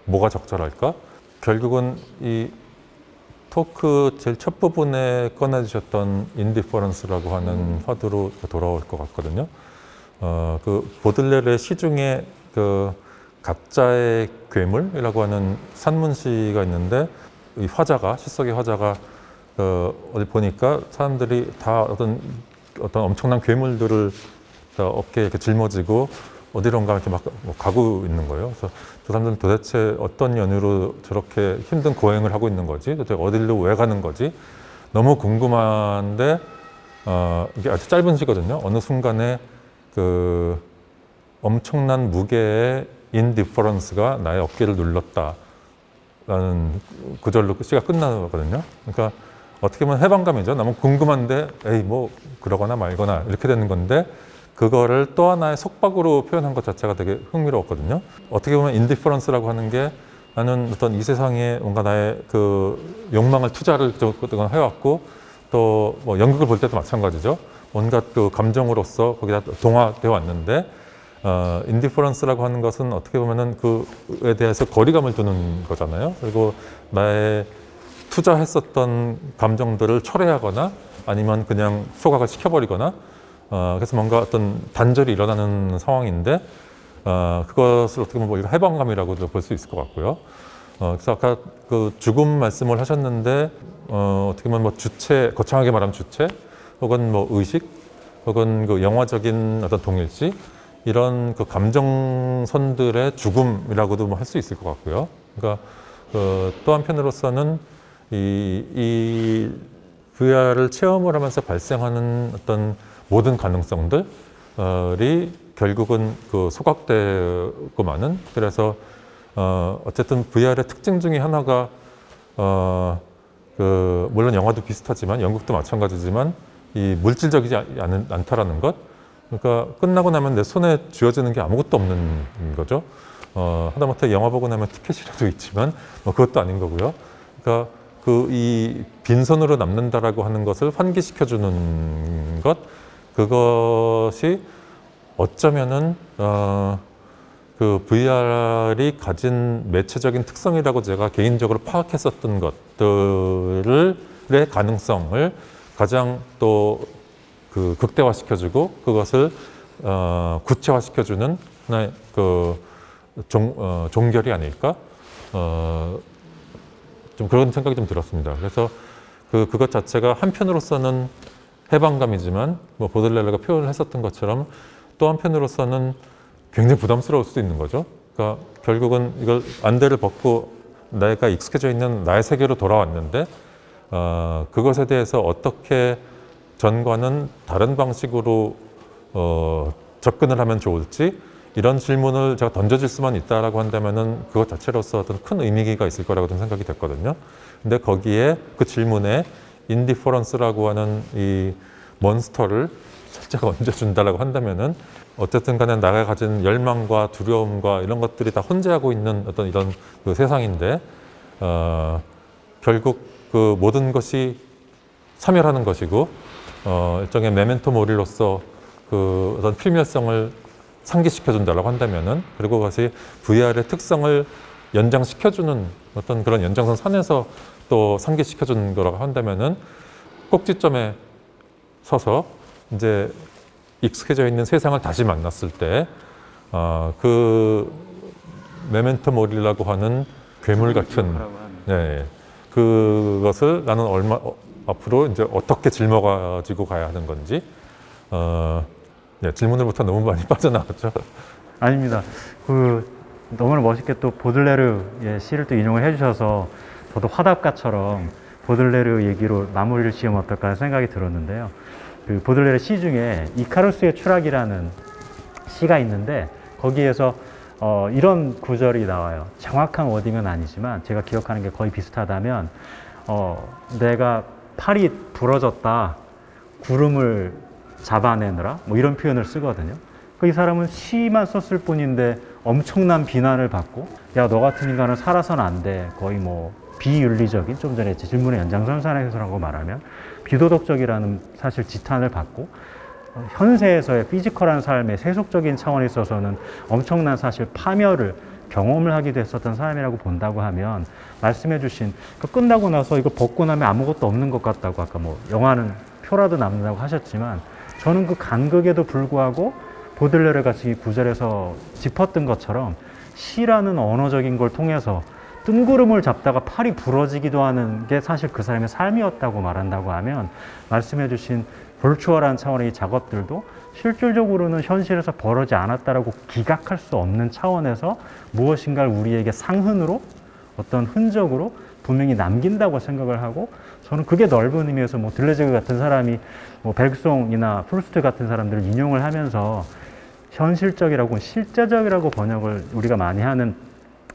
뭐가 적절할까? 결국은 이 토크 제일 첫 부분에 꺼내주셨던 인디퍼런스라고 하는 화두로 돌아올 것 같거든요. 그 보들레르의 시 중에 그 가짜의 괴물이라고 하는 산문시가 있는데 이 화자가 시 속의 화자가 어디 보니까 사람들이 다 어떤 엄청난 괴물들을 어깨에 이렇게 짊어지고 어디론가 이렇게 막 가고 있는 거예요. 그래서 저 사람들은 도대체 어떤 연유로 저렇게 힘든 고행을 하고 있는 거지? 도대체 어디로 왜 가는 거지? 너무 궁금한데 이게 아주 짧은 시거든요. 어느 순간에 그 엄청난 무게의 인디퍼런스가 나의 어깨를 눌렀다라는 구절로 시가 끝나거든요. 그러니까 어떻게 보면 해방감이죠. 너무 궁금한데 에이 뭐 그러거나 말거나 이렇게 되는 건데 그거를 또 하나의 속박으로 표현한 것 자체가 되게 흥미로웠거든요. 어떻게 보면 인디퍼런스라고 하는 게 나는 어떤 이 세상에 뭔가 나의 그 욕망을 투자를 그동안 해왔고 또 뭐 연극을 볼 때도 마찬가지죠. 온갖 그 감정으로서 거기다 동화되어 왔는데 인디퍼런스라고 하는 것은 어떻게 보면은 그에 대해서 거리감을 두는 거잖아요. 그리고 나의 투자했었던 감정들을 초래하거나 아니면 그냥 소각을 시켜버리거나 그래서 뭔가 어떤 단절이 일어나는 상황인데 그것을 어떻게 보면 뭐 해방감이라고도 볼 수 있을 것 같고요. 그래서 아까 그 죽음 말씀을 하셨는데 어떻게 보면 뭐 주체, 거창하게 말하면 주체 혹은 뭐 의식 혹은 그 영화적인 어떤 동일시 이런 그 감정선들의 죽음이라고도 뭐 할 수 있을 것 같고요. 그러니까 또 한편으로서는 이 VR을 체험을 하면서 발생하는 어떤 모든 가능성들이 결국은 그 소각되고 마는 그래서 어쨌든 VR의 특징 중에 하나가 물론 영화도 비슷하지만 연극도 마찬가지지만 이 물질적이지 않다라는 것. 그러니까 끝나고 나면 내 손에 쥐어지는 게 아무것도 없는 거죠. 하다못해 영화 보고 나면 티켓이라도 있지만 뭐 그것도 아닌 거고요. 그러니까 이 빈손으로 남는다라고 하는 것을 환기시켜주는 것, 그것이 어쩌면은 그 VR이 가진 매체적인 특성이라고 제가 개인적으로 파악했었던 것들의 가능성을 가장 또 그 극대화시켜주고 그것을 구체화시켜주는 하나의 그 종결이 아닐까 좀 그런 생각이 좀 들었습니다. 그래서 그것 자체가 한편으로서는 해방감이지만 뭐 보들레르가 표현을 했었던 것처럼 또 한편으로서는 굉장히 부담스러울 수도 있는 거죠. 그러니까 결국은 이걸 안대를 벗고 내가 익숙해져 있는 나의 세계로 돌아왔는데 그것에 대해서 어떻게 전과는 다른 방식으로 접근을 하면 좋을지 이런 질문을 제가 던져질 수만 있다라고 한다면은 그것 자체로서 어떤 큰 의미가 있을 거라고 좀 생각이 됐거든요. 근데 거기에 그 질문에 인디퍼런스라고 하는 이 몬스터를 살짝 얹어준다라고 한다면은 어쨌든 간에 나가 가진 열망과 두려움과 이런 것들이 다 혼재하고 있는 어떤 이런 그 세상인데 결국 그 모든 것이 사멸하는 것이고 일종의 메멘토 모리로서 그 어떤 필멸성을 상기시켜준다고 한다면은 그리고 그것이 VR의 특성을 연장시켜주는 어떤 그런 연장선 선에서 또 상기시켜주는 거라고 한다면은 꼭지점에 서서 이제 익숙해져 있는 세상을 다시 만났을 때 그 메멘토 모리라고 하는 괴물 같은 그것을 나는 앞으로 이제 어떻게 짊어가지고 가야 하는 건지 질문으로부터 너무 많이 빠져나갔죠. 아닙니다. 너무나 멋있게 또 보들레르의 시를 또 인용을 해주셔서 저도 화답가처럼 보들레르 얘기로 마무리를 지으면 어떨까 하는 생각이 들었는데요. 그 보들레르 시 중에 이카루스의 추락이라는 시가 있는데 거기에서 이런 구절이 나와요. 정확한 워딩은 아니지만 제가 기억하는 게 거의 비슷하다면 내가 팔이 부러졌다 구름을 잡아내느라 뭐 이런 표현을 쓰거든요. 이 사람은 시만 썼을 뿐인데 엄청난 비난을 받고 야 너 같은 인간은 살아서는 안 돼. 거의 뭐 비윤리적인 좀 전에 질문의 연장선상에서라고 말하면 비도덕적이라는 사실 지탄을 받고 현세에서의 피지컬한 삶의 세속적인 차원에 있어서는 엄청난 사실 파멸을 경험을 하기도 했었던 사람이라고 본다고 하면 말씀해 주신 끝나고 나서 이거 벗고 나면 아무것도 없는 것 같다고 아까 뭐 영화는 표라도 남는다고 하셨지만 저는 그 간극에도 불구하고 보들레르가 이 구절에서 짚었던 것처럼 시라는 언어적인 걸 통해서 뜬구름을 잡다가 팔이 부러지기도 하는 게 사실 그 사람의 삶이었다고 말한다고 하면 말씀해 주신 벌추얼한 차원의 이 작업들도 실질적으로는 현실에서 벌어지지 않았다라고 기각할 수 없는 차원에서 무엇인가를 우리에게 상흔으로 어떤 흔적으로 분명히 남긴다고 생각을 하고 저는 그게 넓은 의미에서 뭐 들레즈그 같은 사람이 뭐 벨송이나 프루스트 같은 사람들을 인용을 하면서 현실적이라고 실제적이라고 번역을 우리가 많이 하는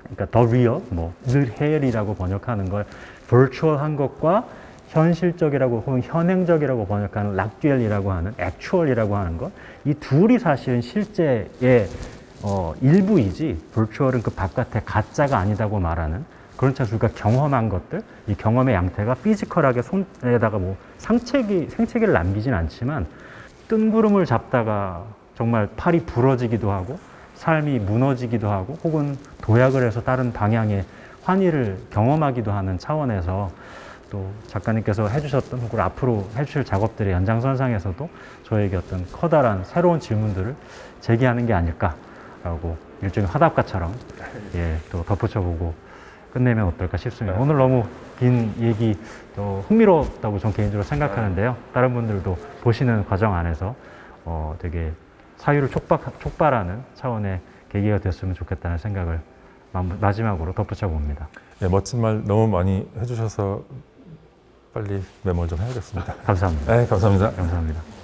그러니까 더 리얼, 뭐 the real이라고 번역하는 걸 virtual한 것과 현실적이라고 혹은 현행적이라고 번역하는 락듀얼이라고 하는 액추얼이라고 하는 것, 이 둘이 사실은 실제의 일부이지 virtual은 그 바깥에 가짜가 아니다고 말하는, 그렇지 않습니까? 경험한 것들, 이 경험의 양태가 피지컬하게 손에다가 뭐 생채기를 남기진 않지만 뜬구름을 잡다가 정말 팔이 부러지기도 하고 삶이 무너지기도 하고 혹은 도약을 해서 다른 방향의 환희를 경험하기도 하는 차원에서 또 작가님께서 해주셨던 혹은 앞으로 해주실 작업들의 연장선상에서도 저에게 어떤 커다란 새로운 질문들을 제기하는 게 아닐까라고 일종의 화답가처럼 또 덧붙여보고 끝내면 어떨까 싶습니다. 오늘 너무 긴 얘기 또 흥미로웠다고 전 개인적으로 생각하는데요. 다른 분들도 보시는 과정 안에서 되게 사유를 촉발하는 차원의 계기가 됐으면 좋겠다는 생각을 마지막으로 덧붙여 봅니다. 네, 멋진 말 너무 많이 해주셔서 빨리 메모를 좀 해야겠습니다. 감사합니다. 네, 감사합니다. 감사합니다.